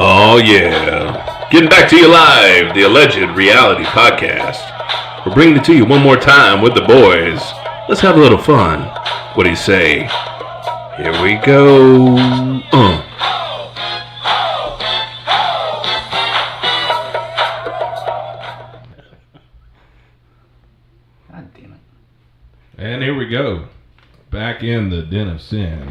Oh, yeah. Getting back to you live, the Alleged Reality Podcast. We're bringing it to you one more time with the boys. Let's have a little fun. What do you say? Here we go. God damn it. And here we go. Back in the Den of Sin.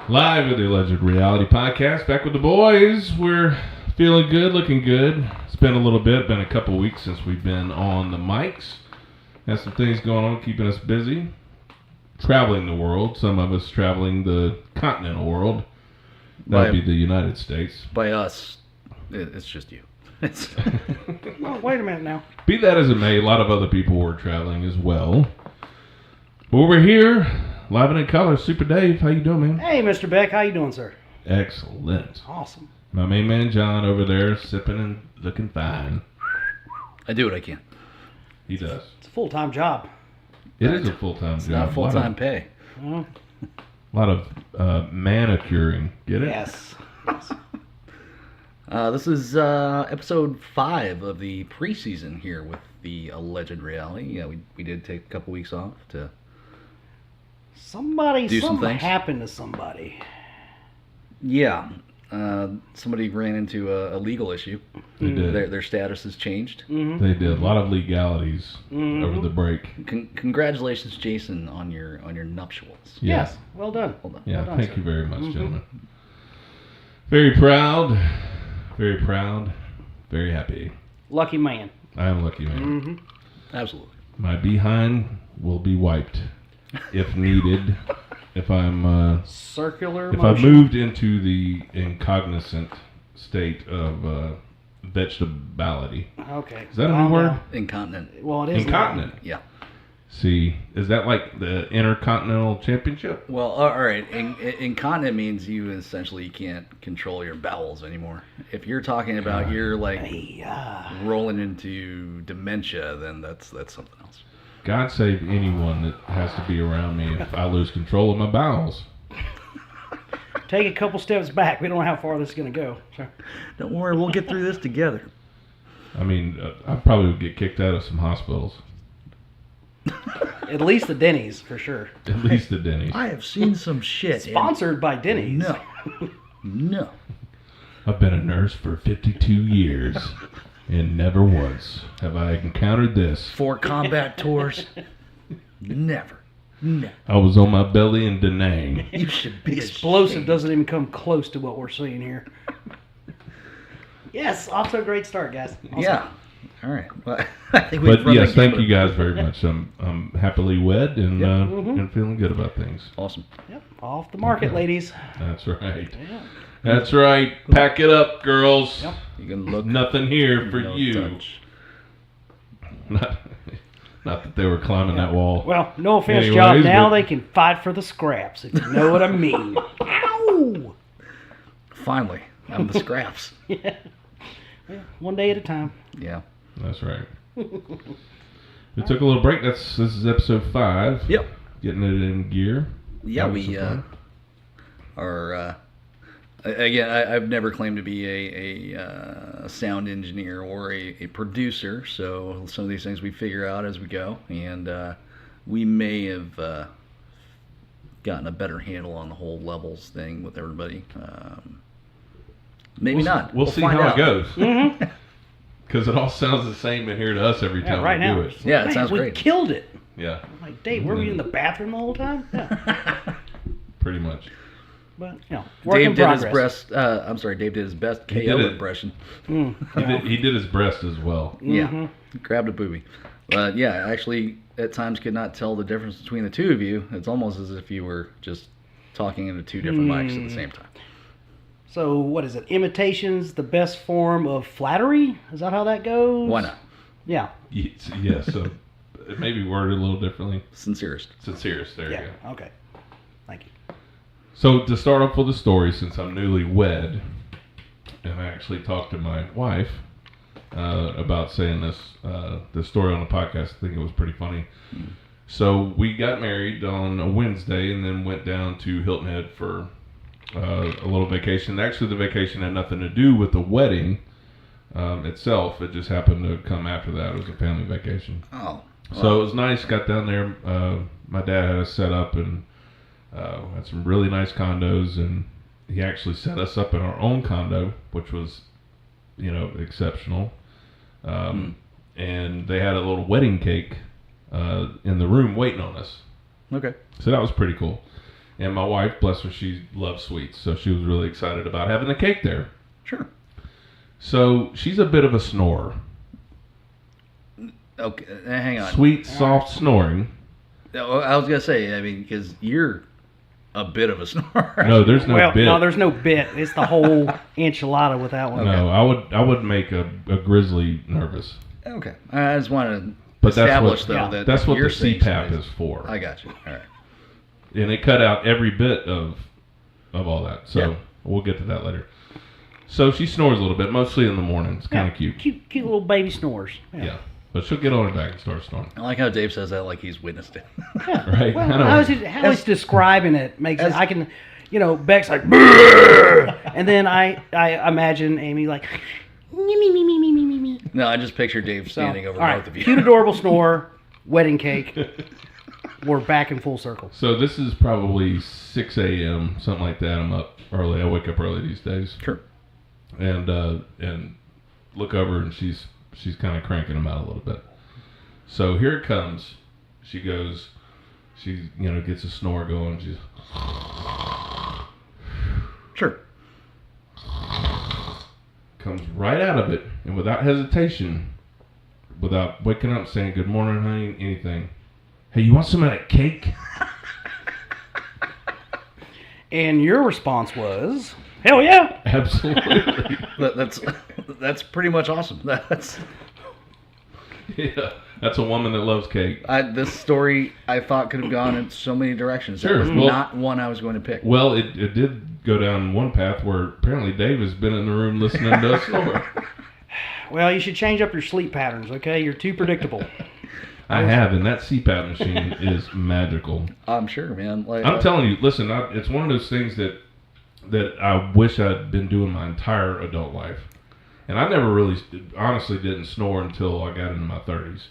Live with the Alleged Reality Podcast. Back with the boys. We're feeling good, looking good. It's been a little bit, been a couple weeks since we've been on the mics. Had some things going on, keeping us busy. Traveling the world. Some of us traveling the continental world. That would be the United States. By us, it's just you. Well, wait a minute now. Be that as it may, a lot of other people were traveling as well. But we're here, live and in color. Super Dave, how you doing, man? Hey, Mr. Beck, how you doing, sir? Excellent. Awesome. My main man John over there, sipping and looking fine. I do what I can. He does. It's a full-time job. It is a full-time It's job. not full-time pay. Well, A lot of manicuring. Get it? yes. This is episode 5 of the preseason here with the Alleged Reality. Yeah, we did take a couple weeks off to... Something things. happened to somebody. Yeah. Somebody ran into a legal issue. They did. Their status has changed. Mm-hmm. They did. A lot of legalities over the break. Congratulations, Jason, on your nuptials. Yeah. Yes. Well done. Hold on. Yeah, Well done, thank sir. you very much, gentlemen. Very proud. Very proud. Very happy. Lucky man. I am lucky, man. Mm-hmm. Absolutely. My behind will be wiped if needed. If I'm Circular if motion. I've moved into the incognizant state of vegetability. Okay. Is that a new word? Incontinent. Well, it is. Incontinent. Yeah. See, is that like the Intercontinental Championship? Well, all right. Incontinent means you essentially can't control your bowels anymore. If you're talking about you're like rolling into dementia, then that's something else. God save anyone that has to be around me if I lose control of my bowels. Take a couple steps back. We don't know how far this is going to go. So. Don't worry, we'll get through this together. I mean, I probably would get kicked out of some hospitals. At least the Denny's, for sure. At least the Denny's. I have seen some shit. Sponsored by Denny's. No. I've been a nurse for 52 years, and never once have I encountered this. 4 combat tours. Never. I was on my belly in Da Nang. You should be Explosive ashamed. doesn't even come close to what we're seeing here. Yes, off to a great start, guys. Awesome. Yeah. All right. Well, I think we've But run yes, the thank gamut. you guys very much. I'm happily wed and and feeling good about things. Awesome. Yep, off the market, ladies. That's right. Yeah. That's right. Pack it up, girls. Yep. You can look. Nothing here for no you. touch. Not that they were climbing that wall. Well, no offense, Anyways, John. Now but- they can fight for the scraps, if you know what I mean. Ow! Finally, I'm the scraps. Yeah. Well, one day at a time. Yeah. That's right. We took a little break. This is episode 5. Yep. Getting it in gear. Yeah, Having we some fun. are. Again, I've never claimed to be a sound engineer or a producer, so some of these things we figure out as we go, and we may have gotten a better handle on the whole levels thing with everybody. Maybe not. We'll see find how out. it goes. Because it all sounds the same in here to us every time right we now. do it. Yeah, it Man, sounds we great. killed it. Yeah, I'm like, Dave, were we in the bathroom the whole time? Yeah. pretty much. But, you know, work in Dave did his progress. Dave did his best He KO did it. impression. He did his breast as well. Yeah, grabbed a booby. But yeah, actually, at times could not tell the difference between the two of you. It's almost as if you were just talking into 2 different mics at the same time. So, what is it? Imitation's the best form of flattery? Is that how that goes? Why not? Yeah. Yeah, so it may be worded a little differently. Sincerest. Sincerest, there you Yeah. go. Okay. Thank you. So to start off with the story, since I'm newly wed, and I actually talked to my wife about saying this story on the podcast. I think it was pretty funny. So we got married on a Wednesday and then went down to Hilton Head for a little vacation. Actually, the vacation had nothing to do with the wedding itself. It just happened to come after that. It was a family vacation. Oh. So it was nice. Got down there. My dad had us set up and had some really nice condos, and he actually set us up in our own condo, which was, exceptional. And they had a little wedding cake in the room waiting on us. Okay. So that was pretty cool. And my wife, bless her, she loves sweets, so she was really excited about having the cake there. Sure. So she's a bit of a snorer. Okay, hang on. Sweet, soft snoring. I was gonna say, because you're a bit of a snorer. No, there's no bit. No, there's no bit. It's the whole enchilada with that one. No, I would make a grizzly nervous. Okay. I just want to But establish, though, that that's what you're the saying CPAP something. is for. I got you. All right. And it cut out every bit of all that. So Yeah. we'll get to that later. So she snores a little bit, mostly in the morning. It's kind of cute. Cute little baby snores. Yeah. But she'll get on her back and start snoring. I like how Dave says that like he's witnessed it. Right? Well, I know. how he's describing it makes it. I can, Beck's like, "Brrr," and then I imagine Amy like, me. No, I just picture Dave So, standing over all right, both of you. cute, adorable snore, wedding cake. We're back in full circle. So this is probably 6 a.m., something like that. I'm up early. I wake up early these days. Sure. And look over, and she's kind of cranking them out a little bit. So here it comes. She goes, she gets a snore going. She's Sure. comes right out of it, and without hesitation, without waking up saying good morning, honey, anything. Hey, you want some of that cake? And your response was, hell yeah. Absolutely. That's pretty much awesome. That's That's a woman that loves cake. this story I thought could have gone in so many directions. Sure. That was Well- not one I was going to pick. Well, it did go down one path where apparently Dave has been in the room listening to us snore. Well, you should change up your sleep patterns, okay? You're too predictable. I have, and that CPAP machine is magical. I'm sure, man. Like I'm telling you, listen, it's one of those things that I wish I'd been doing my entire adult life. And I never really, honestly, didn't snore until I got into my 30s.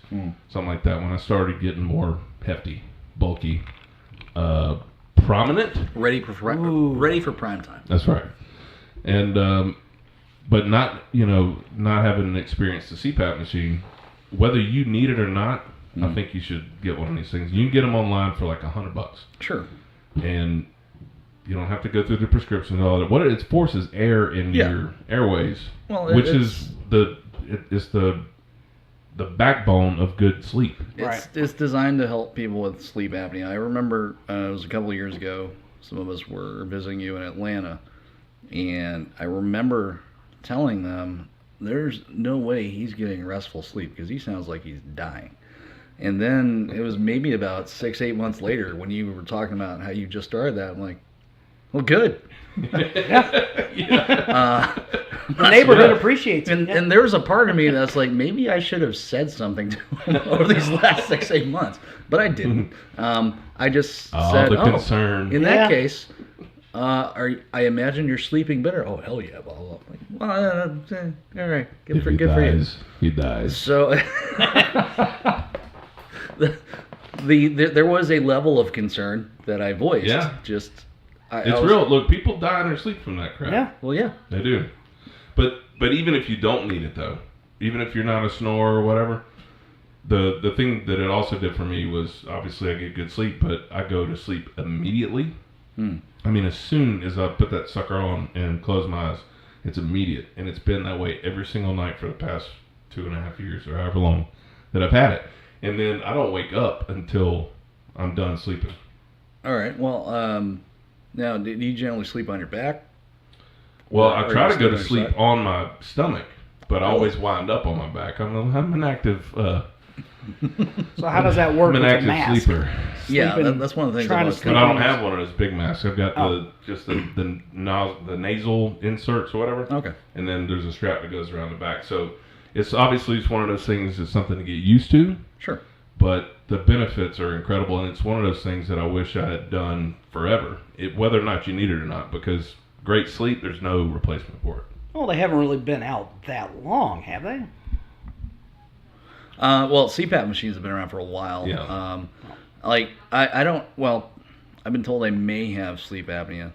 Something like that, when I started getting more hefty, bulky, prominent. ready for prime time. That's right. And, but not having experienced the CPAP machine, whether you need it or not, I think you should get one of these things. You can get them online for like $100. Sure. And you don't have to go through the prescriptions and all that. What it forces air in your airways, Well, which is the backbone of good sleep. It's designed to help people with sleep apnea. I remember it was a couple of years ago. Some of us were visiting you in Atlanta, and I remember telling them, "There's no way he's getting restful sleep because he sounds like he's dying." And then it was maybe about 6-8 months later when you were talking about how you just started that. I'm like, well, good. The neighborhood appreciates it. And there was a part of me that's like, maybe I should have said something to him over these last 6-8 months, but I didn't. I just said, the concern. In that case, I imagine you're sleeping better. Oh, hell yeah, blah, blah. Like, well, all right, good for you. He dies. So there was a level of concern that I voiced. Yeah. Just It's real. Look, people die in their sleep from that crap. Yeah. Well, yeah. They do. But even if you don't need it, though, even if you're not a snorer or whatever, the thing that it also did for me was, obviously I get good sleep, but I go to sleep immediately. I mean, as soon as I put that sucker on and close my eyes, it's immediate. And it's been that way every single night for the past 2.5 years or however long that I've had it. And then I don't wake up until I'm done sleeping. All right. Well, now, do you generally sleep on your back? Well, Or I try to go to sleep sleep on your on my stomach, but I always wind up on my back. I'm an active, So how does that work I'm an with a active mask? sleeper. Yeah, Sleeping- that's one of the things. trying to about sleep But I don't on have one of those big masks. I've got the nasal inserts or whatever. Okay. And then there's a strap that goes around the back. So it's one of those things that's something to get used to. Sure. But the benefits are incredible, and it's one of those things that I wish I had done forever, whether or not you need it or not, because great sleep, there's no replacement for it. Well, they haven't really been out that long, have they? Well, CPAP machines have been around for a while. Yeah. I don't. Well, I've been told I may have sleep apnea.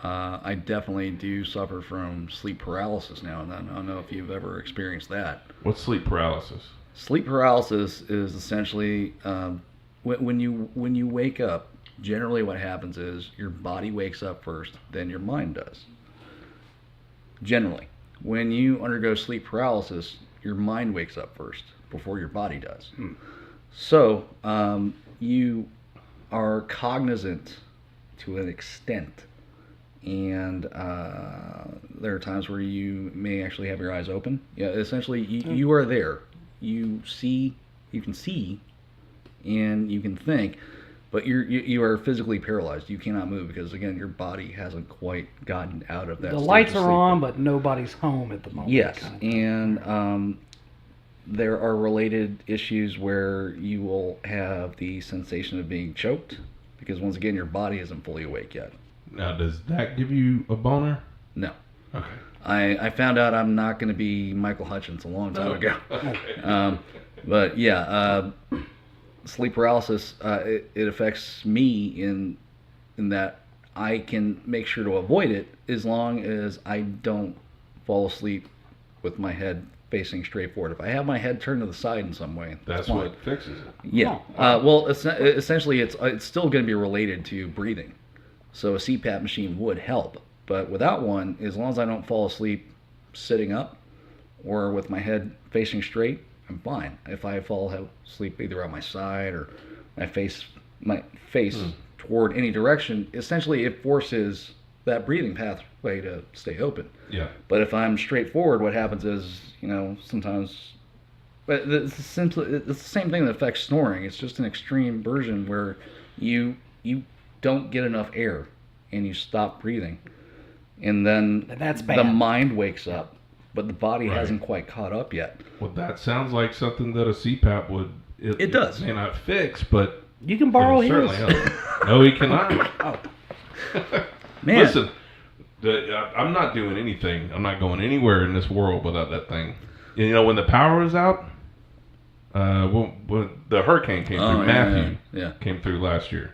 I definitely do suffer from sleep paralysis now and then. I don't know if you've ever experienced that. What's sleep paralysis? Sleep paralysis is essentially when you wake up. Generally, what happens is your body wakes up first, then your mind does. Generally, when you undergo sleep paralysis, your mind wakes up first before your body does. So you are cognizant to an extent, and there are times where you may actually have your eyes open. Yeah, essentially, you are there. You can see, and you can think, but you are physically paralyzed. You cannot move because, again, your body hasn't quite gotten out of that. The stage lights of are sleep. on, but nobody's home at the moment. Yes, kind of. and there are related issues where you will have the sensation of being choked because, once again, your body isn't fully awake yet. Now, does that give you a boner? No. Okay. I found out I'm not going to be Michael Hutchins a long time ago. Okay. But yeah, sleep paralysis, it affects me in that I can make sure to avoid it as long as I don't fall asleep with my head facing straight forward. If I have my head turned to the side in some way, That's fine. what fixes it. Yeah. Well, essentially, it's still going to be related to breathing. So a CPAP machine would help, but without one, as long as I don't fall asleep sitting up or with my head facing straight, I'm fine. If I fall asleep either on my side or my face toward any direction, essentially it forces that breathing pathway to stay open. Yeah. But if I'm straightforward, what happens is, sometimes, but it's the same thing that affects snoring. It's just an extreme version where you don't get enough air and you stop breathing, and then That's bad. the mind wakes up, but the body Right. hasn't quite caught up yet. Well, that sounds like something that a CPAP would. It does. It may not fix, but You can borrow it will his. certainly help. No, he cannot. Oh. Man, Listen, I'm not doing anything. I'm not going anywhere in this world without that thing. When the power was out, when the hurricane came through, Matthew yeah. came through last year,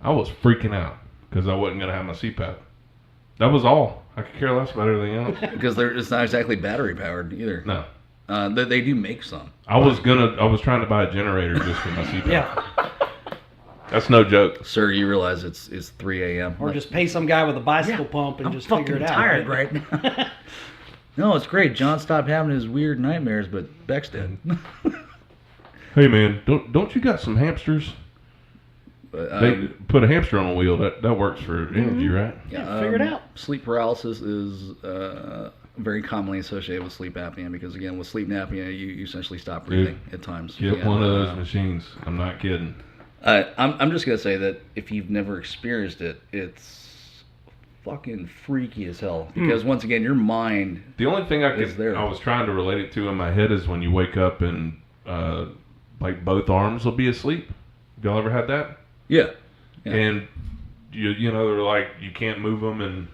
I was freaking out because I wasn't going to have my CPAP. That was all. I could care less about everything else. Because it's not exactly battery powered either. No. They do make some. I was trying to buy a generator just for my CPAP. Yeah. That's no joke. Sir, you realize it's 3 a.m. Or just pay some guy with a bicycle pump and I'm just fucking figure it out. tired right now. No, it's great. John stopped having his weird nightmares, but Beck's dead. Hey man, don't you got some hamsters? They put a hamster on a wheel. That works for energy, right? Yeah, figure it out. Sleep paralysis is very commonly associated with sleep apnea because, again, with sleep apnea, you essentially stop breathing at times. Get one of those machines. I'm not kidding. I'm just gonna say that if you've never experienced it, it's fucking freaky as hell. Because once again, your mind. The only thing I there. was trying to relate it to in my head is when you wake up and like both arms will be asleep. Have y'all ever had that? Yeah. And they're like you can't move them and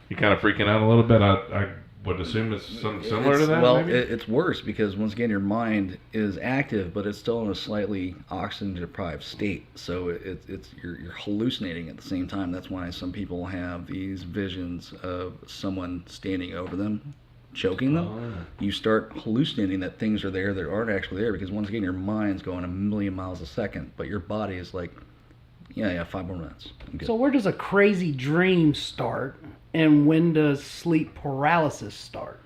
you're kind of freaking out a little bit. I would assume it's something similar to that. Well, maybe? it's worse because once again your mind is active, but it's still in a slightly oxygen deprived state. So you're hallucinating at the same time. That's why some people have these visions of someone standing over them, choking them. Oh. You start hallucinating that things are there that aren't actually there because once again your mind's going a million miles a second, but your body is like, yeah, 5 more minutes. I'm good. So where does a crazy dream start, and when does sleep paralysis start?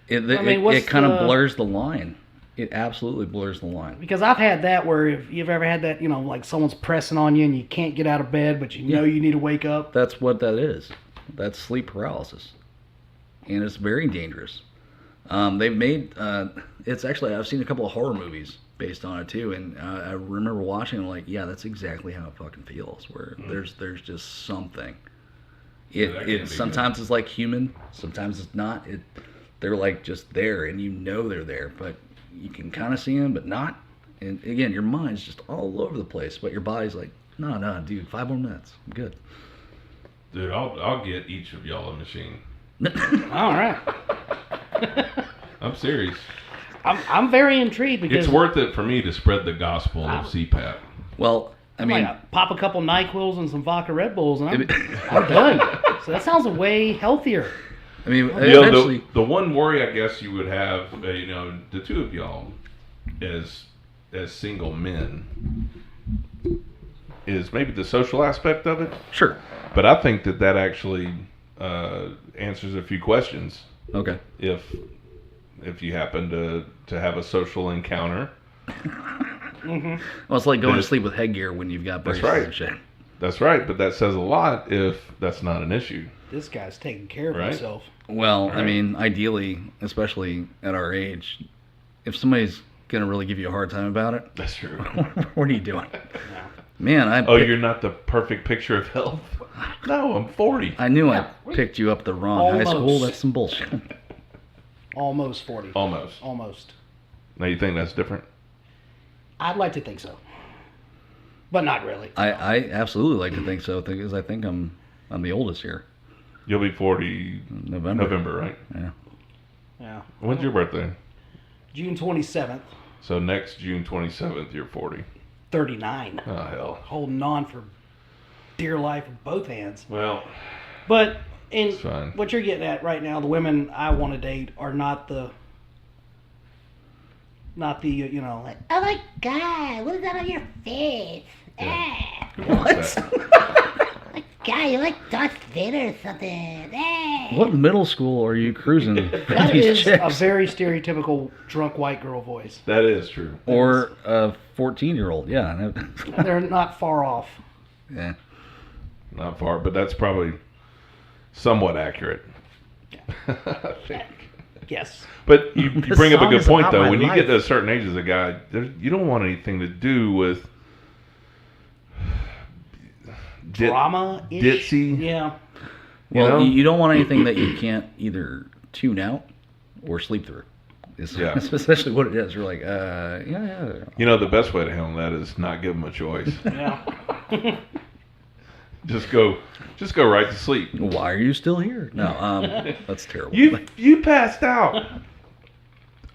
It kind of blurs the line. It absolutely blurs the line. Because I've had that where if you've ever had that, like someone's pressing on you and you can't get out of bed, but you know you need to wake up. That's what that is. That's sleep paralysis. And it's very dangerous. They've made, it's actually, I've seen a couple of horror movies based on it too, and I remember watching it like, yeah, that's exactly how it fucking feels, where there's just something. It sometimes it's like human, sometimes it's not. They're like just there, and they're there, but you can kind of see them, but not. And again, your mind's just all over the place, but your body's like, no, dude, 5 more minutes, I'm good. Dude, I'll get each of y'all a machine. All right. I'm serious. I'm very intrigued because It's worth it for me to spread the gospel of CPAP. Well, I mean, pop a couple NyQuils and some vodka Red Bulls, and I'm done. So that sounds way healthier. I mean, You know, eventually, the one worry I guess you would have, the two of y'all, as single men, is maybe the social aspect of it. sure. But I think that actually answers a few questions. Okay. If you happen to have a social encounter. Mm-hmm. Well, it's like going to sleep with headgear when you've got braces and shit. That's right, but that says a lot if that's not an issue. This guy's taking care of Right? himself. Well, Right. I mean, ideally, especially at our age, if somebody's going to really give you a hard time about it, That's true. what are you doing? Yeah. Man, You're not the perfect picture of health? No, I'm 40. I knew I picked you up the wrong high school. Almost. That's some bullshit. Almost 40. Almost. Now you think that's different? I'd like to think so, but not really. I absolutely like to think so, because I think I'm the oldest here. You'll be 40 November, right? Yeah. Yeah. When's your birthday? June 27th, So next June 27th, you're 40. 39. Oh, hell. Holding on for dear life with both hands. Well, But it's fine. what you're getting at right now, the women I want to date are not the like, Oh my God, what is that on your face? Yeah. Who wants that? Like, God, you're like Darth Vader or something. What middle school are you cruising for that these is chicks? a very stereotypical drunk white girl voice. That is true. Or a 14-year-old, yeah. They're not far off. Yeah. Not far, but that's probably somewhat accurate. I think. Yes. But you This bring up a song good is point, about though. my When you life. get to a certain age as a guy, you don't want anything to do with Drama-ish. ditzy. Yeah. Well, know? you don't want anything that you can't either tune out or sleep through. Yeah. That's essentially what it is. You're like, yeah. You know, the best way to handle that is not give them a choice. Yeah. Just go right to sleep. Why are you still here? No, that's terrible. You passed out.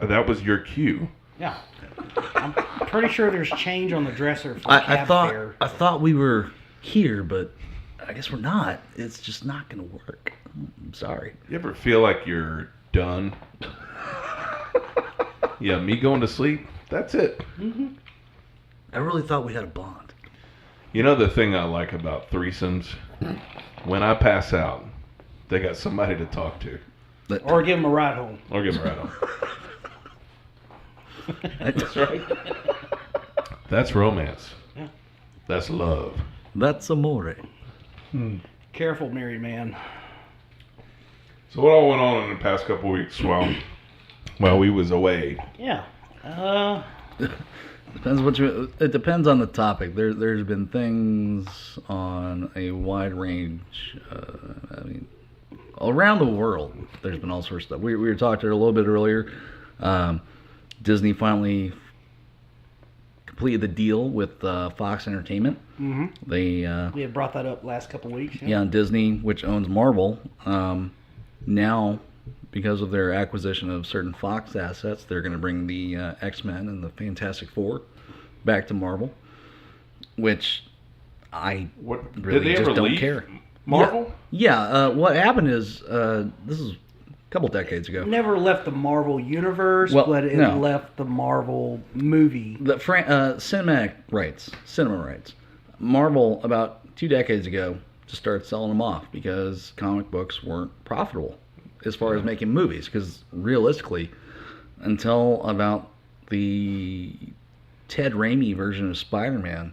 That was your cue. Yeah. I'm pretty sure there's change on the dresser for I cab fare. thought we were here, but I guess we're not. It's just not going to work. I'm sorry. You ever feel like you're done? Yeah, me going to sleep, that's it. I really thought we had a bond. You know the thing I like about threesomes? When I pass out, they got somebody to talk to. Or give him a ride home. Or give them a ride home. That's right. That's romance. Yeah. That's love. That's amore. Careful, married man. So what all went on in the past couple weeks while we was away? Yeah. It depends on the topic. There's been things on a wide range. Around the world, there's been all sorts of stuff. We were talking a little bit earlier. Disney finally completed the deal with Fox Entertainment. Mm-hmm. They We had brought that up last couple weeks. yeah, Disney, which owns Marvel, now, because of their acquisition of certain Fox assets, they're going to bring the X-Men and the Fantastic Four back to Marvel, which I What really did they just ever don't leave care. Marvel? Yeah, what happened is, this is a couple decades ago. Never left the Marvel universe, Well, but it no. left the Marvel movie. The cinema rights. Marvel, about 2 decades ago, just started selling them off because comic books weren't profitable as far as making movies. Because realistically, until about the Ted Raimi version of Spider-Man,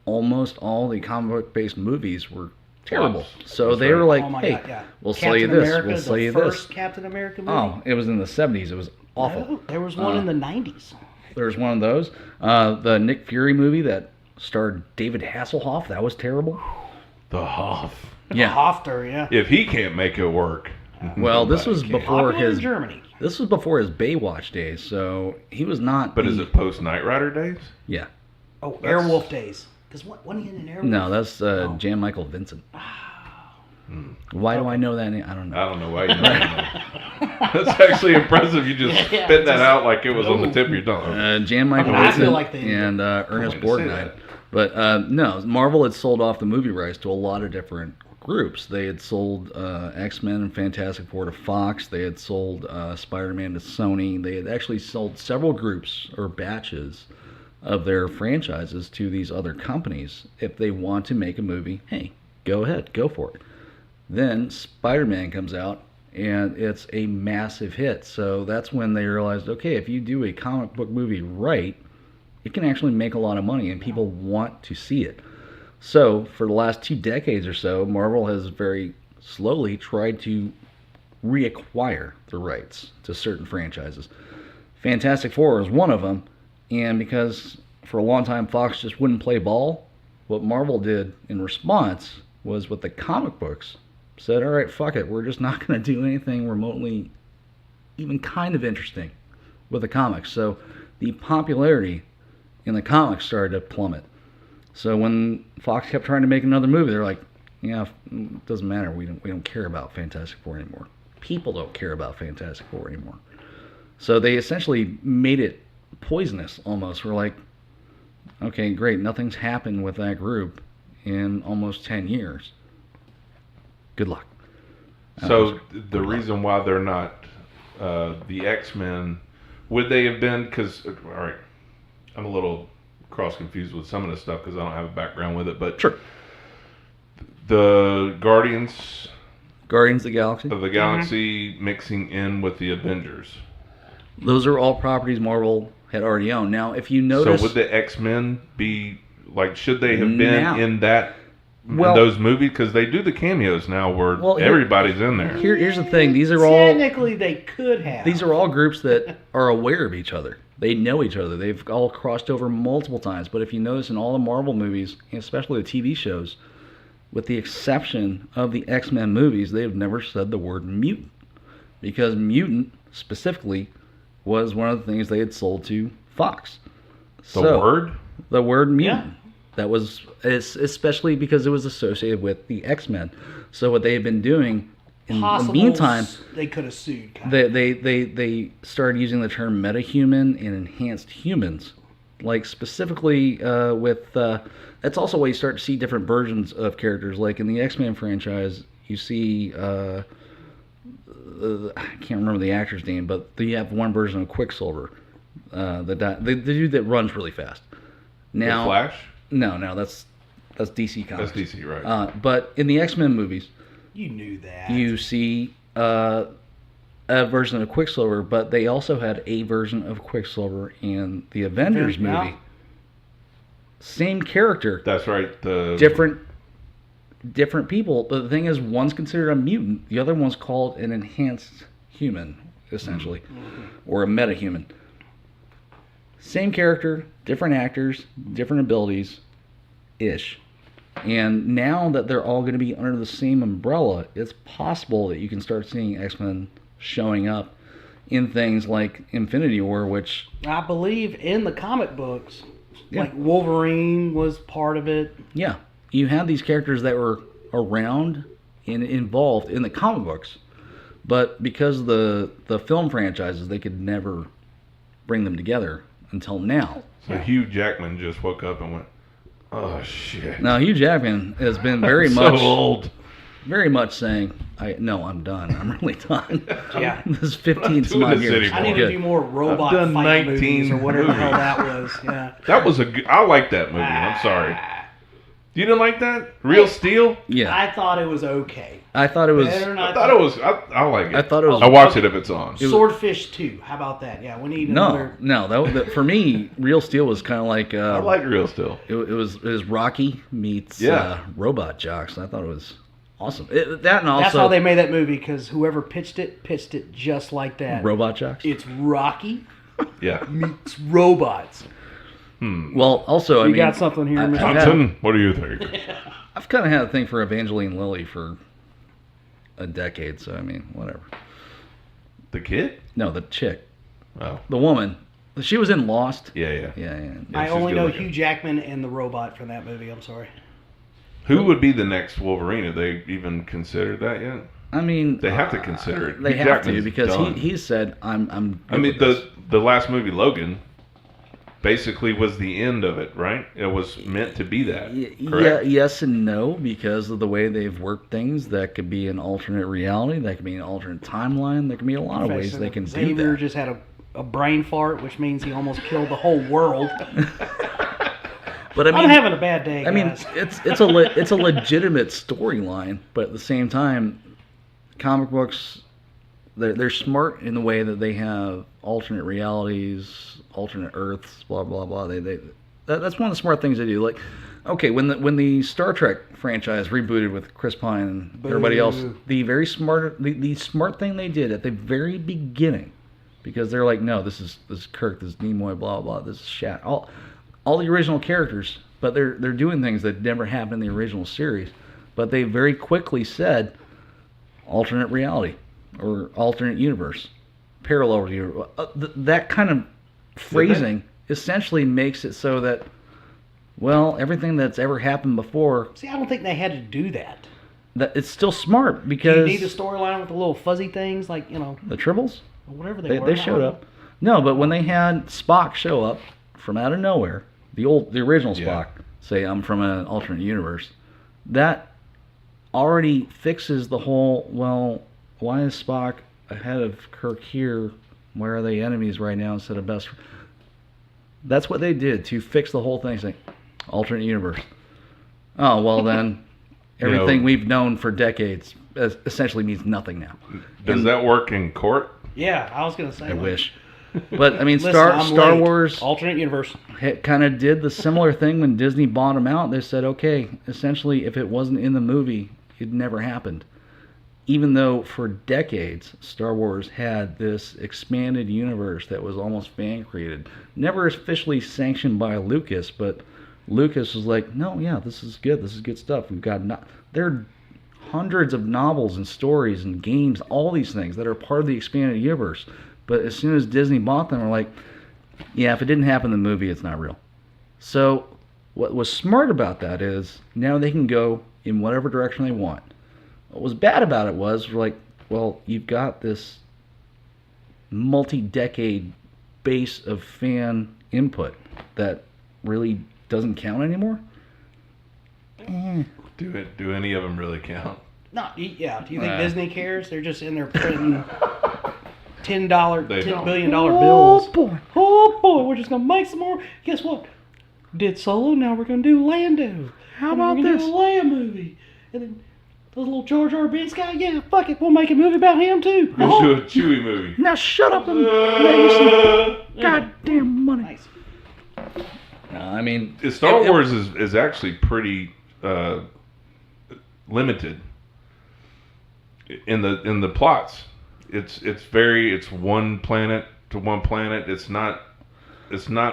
almost all the comic book-based movies were terrible. Flops. So That's they were right. like, Oh my hey, God, yeah. we'll sell you Captain this, America, we'll sell the you this. first Captain America movie. Oh, it was in the 70s. It was awful. No, there was one in the 90s. There's one of those. The Nick Fury movie that starred David Hasselhoff, that was terrible. The Hoff. Yeah. Hofter, yeah. If he can't make it work. Well, this nobody was can. before Popular in his Germany. This was before his Baywatch days, so he was not. But is it post Knight Rider days? Yeah. Oh, Airwolf days. Because wasn't he in an Airwolf? No, that's Jan Michael Vincent. Why do I know that name? I don't know. I don't know why you know that. That's actually impressive. You just spit that out like it was on the tip of your tongue. Jan Michael I Vincent feel like and Ernest Don't want to say Borgnine. But no, Marvel had sold off the movie rights to a lot of different groups. They had sold X-Men and Fantastic Four to Fox. They had sold Spider-Man to Sony. They had actually sold several groups or batches of their franchises to these other companies. If they want to make a movie, hey, go ahead, go for it. Then Spider-Man comes out, and it's a massive hit. So that's when they realized, okay, if you do a comic book movie right, it can actually make a lot of money, and people want to see it. So for the last 2 decades or so, Marvel has very slowly tried to reacquire the rights to certain franchises. Fantastic Four is one of them, and because for a long time Fox just wouldn't play ball, what Marvel did in response was with the comic books, said, all right, fuck it, we're just not going to do anything remotely even kind of interesting with the comics. So the popularity in the comics started to plummet. So when Fox kept trying to make another movie, they're like, yeah, it doesn't matter. We don't care about Fantastic Four anymore. People don't care about Fantastic Four anymore. So they essentially made it poisonous almost. We're like, okay, great, nothing's happened with that group in almost 10 years. Good luck. So the reason why they're not the X-Men, would they have been, because, all right, I'm a little cross-confused with some of this stuff because I don't have a background with it, but Sure. The Guardians Guardians of the Galaxy. of the Galaxy mixing in with the Avengers. Those are all properties Marvel had already owned. Now, if you notice... So would the X-Men be, like, should they have been Now. in that... Well- in those movies, because they do the cameos now where everybody's in there. Here's the thing. These are all... Technically, they could have. These are all groups that are aware of each other. They know each other. They've all crossed over multiple times. But if you notice in all the Marvel movies, especially the TV shows, with the exception of the X-Men movies, they've never said the word mutant. Because mutant, specifically, was one of the things they had sold to Fox. The word? The word mutant. Yeah. That was, especially because it was associated with the X-Men. So what they had been doing in the meantime... they could have sued. Kind of. They started using the term metahuman and enhanced humans, like specifically with. That's also why you start to see different versions of characters. Like in the X-Men franchise, you see. I can't remember the actor's name, but you have one version of Quicksilver, the dude that runs really fast. Now, The Flash? No, that's DC Comics. That's DC, right. But in the X-Men movies. You knew that. You see a version of Quicksilver, but they also had a version of Quicksilver in the Avengers Yeah. movie. Same character, That's right. The different people. But the thing is, one's considered a mutant, the other one's called an enhanced human, essentially, or a metahuman. Same character, different actors, different abilities, ish. And now that they're all going to be under the same umbrella, it's possible that you can start seeing X-Men showing up in things like Infinity War, which... I believe in the comic books, Yeah. like Wolverine was part of it. Yeah, you had these characters that were around and involved in the comic books, but because of the film franchises, they could never bring them together until now. So Hugh Jackman just woke up and went, oh, shit. Now, Hugh Jackman has been very I'm much... so old. Very much saying, I'm done. I'm really done. Yeah. This is 15 some doing odd this years. anymore. I need Good. to do more robot I've done fight 19 movies or whatever the hell movies. that was. Yeah. That was I like that movie. I'm sorry. You didn't like that? Real Steel? Yeah, I thought it was okay. I thought it was... Better than I thought it was, I like it. I thought it was... I watch it if it's on. Swordfish 2. How about that? Yeah, we need another. No. That for me, Real Steel was kind of like... I like Real Steel. It was Rocky meets Yeah. Robot Jocks. I thought it was awesome. That and also... That's how they made that movie, because whoever pitched it just like that. Robot Jocks? It's Rocky Yeah. meets robots. Well, also, I You mean... got something here, Mr. Thompson, what do you think? I've kind of had a thing for Evangeline Lilly for a decade, so I mean, whatever. The kid? No, the chick. Oh. The woman. She was in Lost. Yeah. Yeah. I she's only good know looking. Hugh Jackman and the robot from that movie. I'm sorry. Who would be the next Wolverine? Have they even considered that yet? I mean, They have to consider it. They Hugh have to Jackman's because done. he said, I'm I mean, good with this." the last movie, Logan, basically was the end of it, right? It was meant to be that. Yeah, Correct? yes and no, because of the way they've worked things. That could be an alternate reality. That could be an alternate timeline. There can be a lot of ways they can do Xavier that. just had a brain fart, which means he almost killed the whole world. But I mean, I'm having a bad day, I mean, guys. it's a legitimate storyline, but at the same time, comic books they're smart in the way that they have alternate realities, alternate Earths, blah blah blah. That's one of the smart things they do. Like, okay, when the Star Trek franchise rebooted with Chris Pine and everybody else, the smart thing they did at the very beginning, because they're like, no, this is Kirk, this is Nimoy, blah blah, this is Shat, all the original characters, but they're doing things that never happened in the original series. But they very quickly said alternate reality or alternate universe, parallel universe. That kind of phrasing essentially makes it so that, well, everything that's ever happened before, See, I don't think they had to do that. that it's still smart Do because you need a storyline with the little fuzzy things, like, you know, the Tribbles, or whatever they were? they showed up. No, but when they had Spock show up from out of nowhere, the original Spock, say, I'm from an alternate universe, that already fixes the whole, well, why is Spock ahead of Kirk here? Why are they enemies right now instead of best? That's what they did to fix the whole thing, saying, alternate universe. Oh, well then, everything we've known for decades essentially means nothing now. Does that work in court? Yeah, I was going to say. I wish. But, I mean, Listen, Star I'm late. Wars Alternate universe. kind of did the similar thing when Disney bought them out. They said, okay, essentially, if it wasn't in the movie, it never happened. Even though for decades, Star Wars had this expanded universe that was almost fan-created. Never officially sanctioned by Lucas, but Lucas was like, no, yeah, this is good stuff. There are hundreds of novels and stories and games, all these things that are part of the expanded universe. But as soon as Disney bought them, we're like, yeah, if it didn't happen in the movie, it's not real. So what was smart about that is now they can go in whatever direction they want. What was bad about it was, we're like, well, you've got this multi-decade base of fan input that really doesn't count anymore. Do any of them really count? No, yeah. Do you think Disney cares? They're just in there printing $10 billion bills. Oh boy, we're just gonna make some more. Guess what? Did Solo, now we're gonna do Lando. How about we're gonna this? do a Leia movie, and then the little Jar Jar Binks guy. Yeah, fuck it, we'll make a movie about him too. Let's do a Chewie movie. Now shut up and make me some goddamn money. Nice. No, I mean, Star Wars is actually pretty limited in the plots. It's one planet to one planet. It's not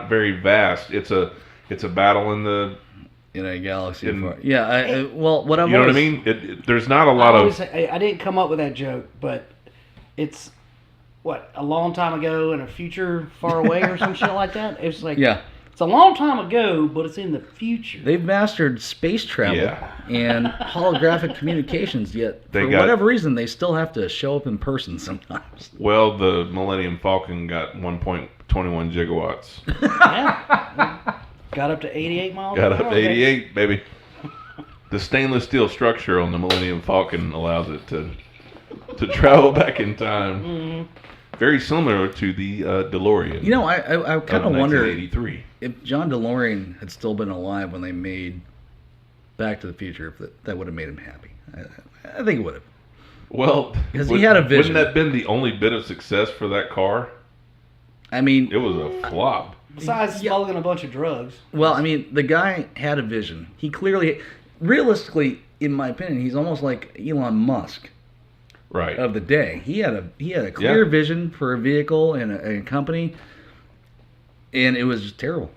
very vast. It's a battle in a galaxy. In- Far. Yeah. Well, what I'm. you know what I mean? There's not a lot of. I didn't come up with that joke, but it's what, a long time ago in a future far away or some shit like that. It's like, Yeah. it's a long time ago, but it's in the future. They've mastered space travel and holographic communications, yet for whatever reason they still have to show up in person sometimes. Well, the Millennium Falcon got 1.21 gigawatts. Yeah. Got up to 88 miles Got an up hour, to 88, baby. The stainless steel structure on the Millennium Falcon allows it to travel back in time. Mm-hmm. Very similar to the DeLorean. You know, I kind of wonder 1983. if John DeLorean had still been alive when they made Back to the Future, if that would have made him happy. I think it would have. Well, because he had a vision. Wouldn't that have been the only bit of success for that car? I mean, It was a flop. Besides smuggling a bunch of drugs. well, I mean, the guy had a vision. He clearly, realistically, in my opinion, he's almost like Elon Musk Right. of the day. He had a clear vision for a vehicle and a company. and it was just terrible.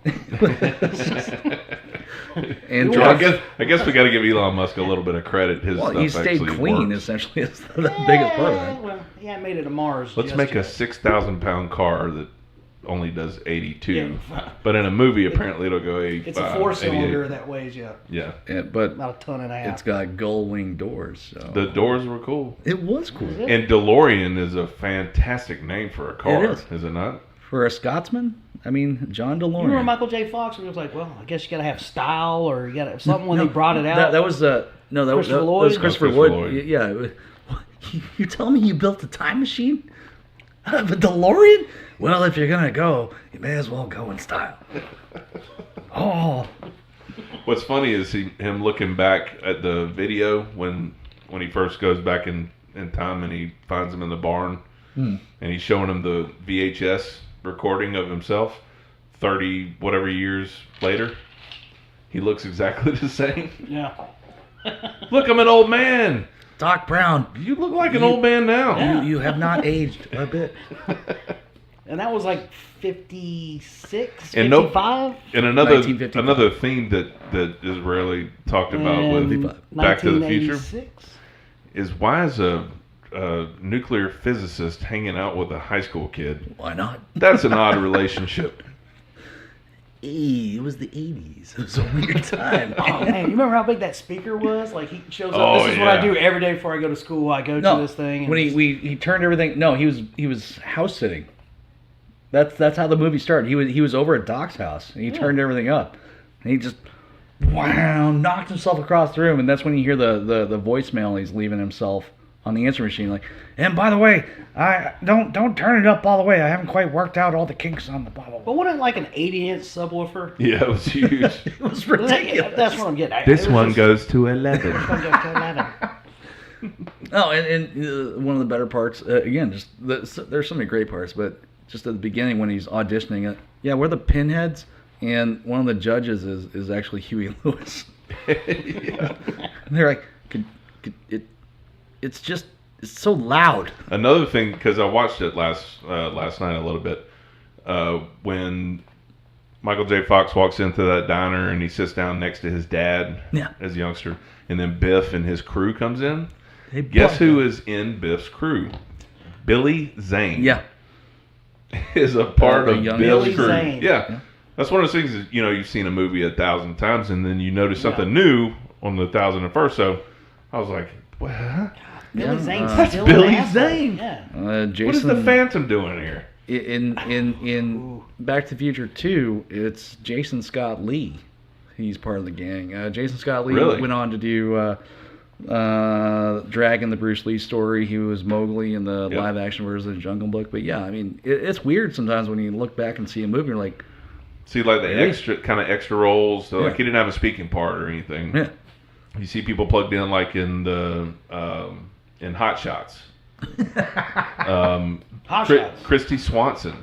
And Well, drugs. I guess we got to give Elon Musk a little bit of credit. His Well, stuff he stayed actually clean. works. Essentially, is the biggest part of that. Well, yeah, I made it to Mars. Let's make a 6,000-pound car that only does 82. Yeah. But in a movie, apparently it'll go 85. It's a 4-cylinder 88. that weighs Yeah. Yeah, but about a ton and a half. it's got gull wing doors. So. The doors were cool. It was cool. And DeLorean is a fantastic name for a car. It is. It not? For a Scotsman, I mean, John You remember DeLorean. Michael J. Fox? He was like, "Well, I guess you got to have style, or you got to have something." When they brought it out, That was no, that was Christopher Lloyd? That was Christopher Christopher Lloyd. Lloyd. Yeah. You tell me you built a time machine? Out of a DeLorean? Well, if you're gonna go, you may as well go in style. Oh, What's funny is him looking back at the video when he first goes back in time and he finds him in the barn and he's showing him the VHS recording of himself 30 whatever years later. He looks exactly the same. yeah. Look, I'm an old man. Doc Brown, You look like an old man now. you have not aged a bit. And that was like 56, And no- 55? And another 1955. theme that is rarely talked about with And Back to the Future 1986? is why is a nuclear physicist hanging out with a high school kid? Why not? That's an odd relationship. It was the 80s. It was a weird time. Oh man, you remember how big that speaker was? Like he shows up. Oh, This is what I yeah. do every day before I go to school. I go No, to this thing. And when just- he turned everything. No, he was house sitting. That's how the movie started. He was over at Doc's house and he turned everything up, and he just knocked himself across the room, and that's when you hear the voicemail he's leaving himself on the answer machine, like, and by the way, I don't turn it up all the way. I haven't quite worked out all the kinks on the bottle. but wasn't it like an 80-inch subwoofer? Yeah, it was huge. It was ridiculous. That's what I'm getting at. This It was one just- goes to 11. This one goes to 11. Oh, and one of the better parts, again, just there's so many great parts, but just at the beginning when he's auditioning it, yeah, we're the pinheads, and one of the judges is actually Huey Lewis. Yeah. And they're like, it's so loud. Another thing, because I watched it last night a little bit, when Michael J. Fox walks into that diner and he sits down next to his dad Yeah. as a youngster, and then Biff and his crew comes in. Hey, Guess boy. who is in Biff's crew? Billy Zane. Yeah. Is a part The of young Biff's Billy crew. Zane. Yeah. That's one of those things that, you've seen a movie 1,000 times and then you notice something new on the 1,001st. So I was like, what? Billy Yeah, Zane's that's still Billy an asshole. Zane. Yeah. Jason. What is the Phantom doing here? In Back to the Future 2, it's Jason Scott Lee. He's part of the gang. Jason Scott Lee Really? went on to do Dragon, the Bruce Lee story. He was Mowgli in the Yep. live-action version of the Jungle Book. But yeah, I mean, it's weird sometimes when you look back and see a movie, you're like, See, like the Yeah. extra roles. So, like Yeah. he didn't have a speaking part or anything. yeah. You see people plugged in like in the in Hot Shots. Hot Shots. Christy Swanson.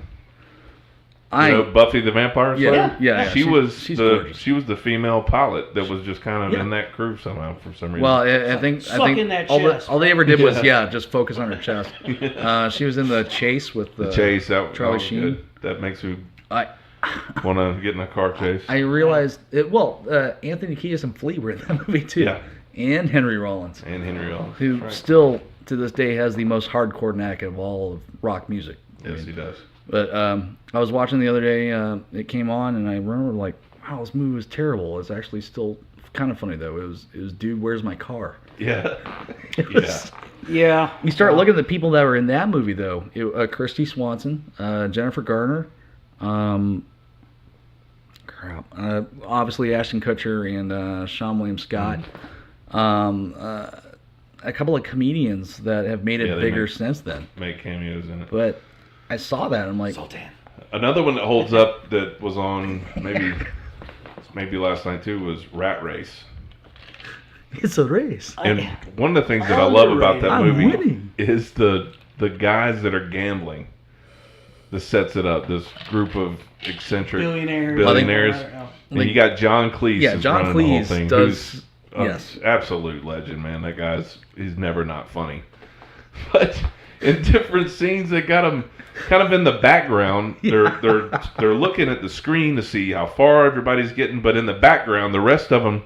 I Buffy the Vampire yeah, Slayer. yeah, She was she's the gorgeous. female pilot that was just kind of Yeah. in that crew somehow for some reason. Well, I think Suck in that all, chest. all they ever did was Yeah. just focus on her chest. She was in the chase with the chase that Charlie was Sheen. good. That makes me I want to get in a car chase. I realized it. Well, Anthony Kiedis and Flea were in that movie too, Yeah. and Henry Rollins, And Henry Rollins. who That's right. still to this day has the most hardcore knack of all of rock music. Yes, he does. But I was watching the other day. It came on, and I remember like, wow, this movie was terrible. It's actually still kind of funny though. It was Dude, Where's My Car? Yeah. It Yeah. was- Yeah. You start looking at the people that were in that movie though. Christy Swanson, Jennifer Garner, obviously Ashton Kutcher and Sean William Scott. A couple of comedians that have made it Yeah, they bigger make- since then. Make cameos in it. But I saw that, and I'm like, Sultan. Another one that holds up that was on maybe last night too was Rat Race. it's a race. And one of the things that I love about that I'm movie winning. is the guys that are gambling. That sets it up. This group of eccentric Billionaires. And you got John Cleese. Yeah, is John running the whole Cleese thing, does- who's an yes. absolute legend, man. That he's never not funny. But in different scenes that got them kind of in the background. They're looking at the screen to see how far everybody's getting, but in the background, the rest of them,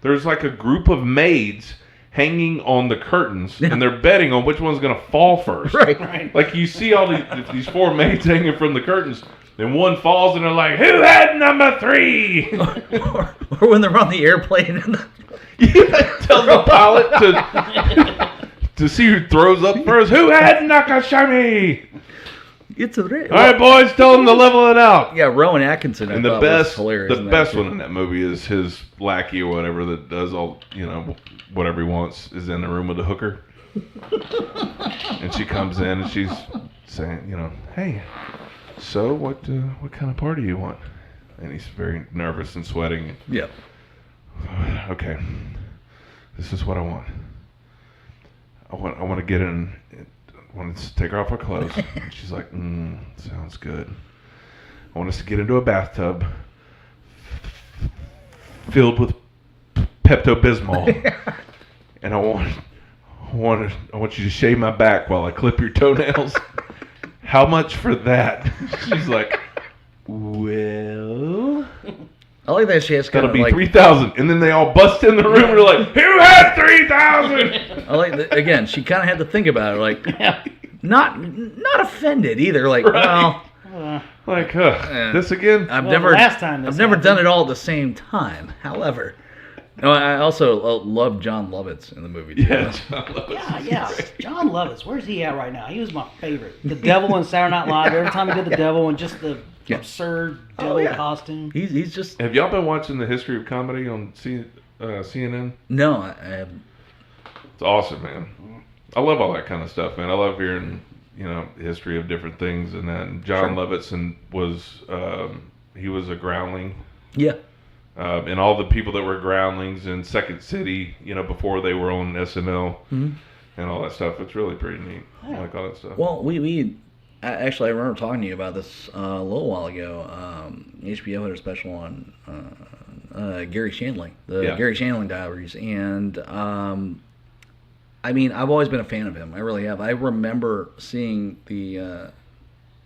there's like a group of maids hanging on the curtains, and they're betting on which one's going to fall first. Right. Like you see all these 4 maids hanging from the curtains, and one falls, and they're like, "Who had number 3?" or when they're on the airplane and Tell the pilot to see who throws up first. Who had Nakashimi? it's a All right, boys, tell them to level it out. Yeah, Rowan Atkinson. And the best one in that movie is his lackey or whatever that does all, whatever he wants, is in the room with the hooker. And she comes in and she's saying, "Hey, so what kind of party you want?" And he's very nervous and sweating. Yep. Okay, this is what I want. I want to get in. I want to take off her clothes. And she's like, sounds good. I want us to get into a bathtub filled with Pepto-Bismol, and I want you to shave my back while I clip your toenails. How much for that? She's like, well, I like that she has kind that'll of be like $3,000, and then they all bust in the room and they're like, "Who had $3,000?" I like that, again. She kind of had to think about it, like not offended either. Like, Right. well, Like, this again? I've Well, never last time this I've never happened. done it all at the same time. However, no, I also love John Lovitz in the movie too. Yeah, John Lovitz. Yeah. John Lovitz. Where's he at right now? He was my favorite. The devil in Saturday Night Live. Every time he did the devil and just the absurd devil costume. He's just Have y'all been watching the history of comedy on CNN? no. I It's awesome, man. I love all that kind of stuff, man. I love hearing, the history of different things and that. And John Lovitz was he was a groundling. yeah. And all the people that were groundlings in Second City, before they were on SNL and all that stuff. It's really pretty neat. I like all that stuff. Well, actually I remember talking to you about this a little while ago. HBO had a special on Gary Shandling, Gary Shandling Diaries, and I've always been a fan of him. I really have. I remember seeing the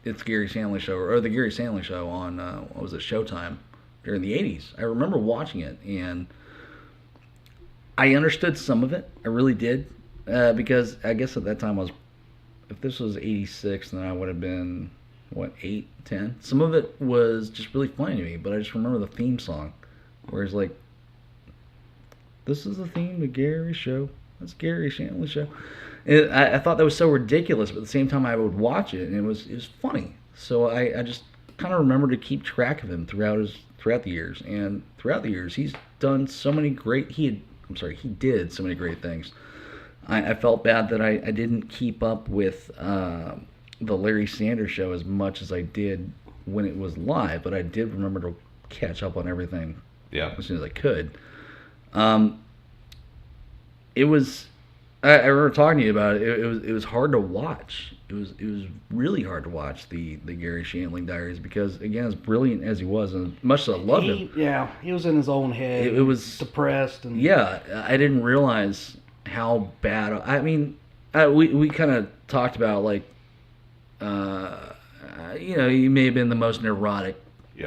It's Gary Shandling Show or the Gary Shandling Show on what was it, Showtime during the 80s. I remember watching it and I understood some of it. I really did because I guess at that time if this was 86, then I would have been 8, 10. Some of it was just really funny to me, but I just remember the theme song where it's like, "This is the theme to Gary Show. That's Gary Shandling Show." And I thought that was so ridiculous, but at the same time I would watch it and it was funny. So I just kind of remember to keep track of him throughout the years. And throughout the years he's done so many great he did so many great things. I felt bad that I didn't keep up with the Larry Sanders Show as much as I did when it was live, but I did remember to catch up on everything as soon as I could. It was. I remember talking to you about it. It was hard to watch. It was really hard to watch the Gary Shandling Diaries because again, as brilliant as he was, and much as I loved him, he was in his own head. It was depressed and I didn't realize how bad. We kind of talked about like, he may have been the most neurotic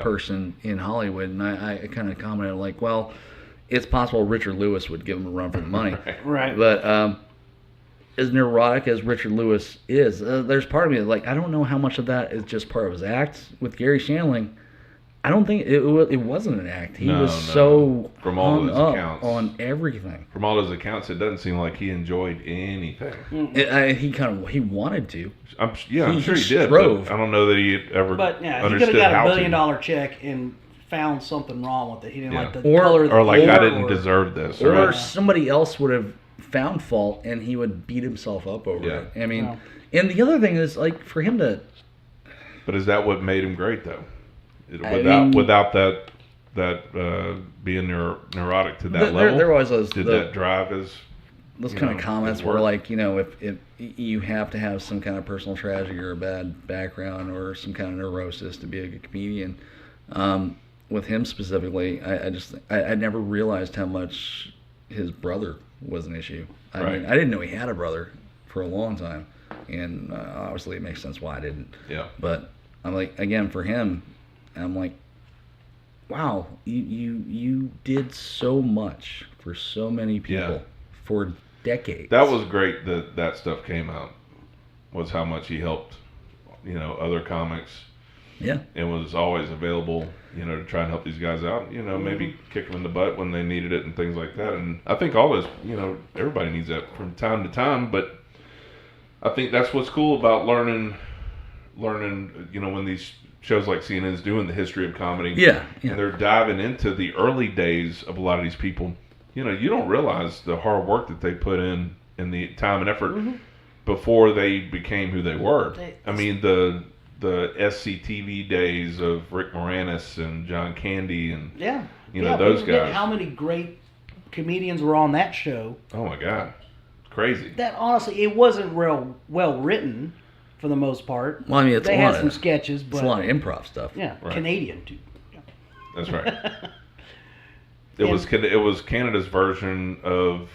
person in Hollywood, and I kind of commented like, well, it's possible Richard Lewis would give him a run for the money, right? But as neurotic as Richard Lewis is, there's part of me like I don't know how much of that is just part of his act. With Gary Shandling, I don't think it wasn't an act. He was so from all hung those up accounts on everything. From all those accounts, it doesn't seem like he enjoyed anything. He wanted to. I'm sure he did. Strove. But I don't know that he ever. But he could understood have got how $1 billion to. check and found something wrong with it. He didn't like the Or- color of the Or like hair I didn't deserve this. Or somebody else would have found fault and he would beat himself up over Yeah. it. And the other thing is like for him to. But is that what made him great though? Without that being neurotic to that level, there was those that drive those kind of comments where like if you have to have some kind of personal tragedy or a bad background or some kind of neurosis to be a good comedian. With him specifically, I never realized how much his brother was an issue. I mean, I didn't know he had a brother for a long time. and obviously it makes sense why I didn't. Yeah. But I'm like, again, for him, I'm like, wow, you did so much for so many people for decades. That was great that stuff came out. Was how much he helped, other comics. Yeah. And was always available, to try and help these guys out. Maybe kick them in the butt when they needed it and things like that. And I think all this, everybody needs that from time to time. But I think that's what's cool about learning, when these shows like CNN's doing the history of comedy. Yeah. And they're diving into the early days of a lot of these people. You don't realize the hard work that they put in the time and effort before they became who they were. I mean, the SCTV days of Rick Moranis and John Candy and those guys. How many great comedians were on that show? Oh my God, crazy. That honestly, it wasn't real well written for the most part. Well, I mean, they had some sketches, but it's a lot of improv stuff. Yeah, right. Canadian too. That's right. It was Canada's version of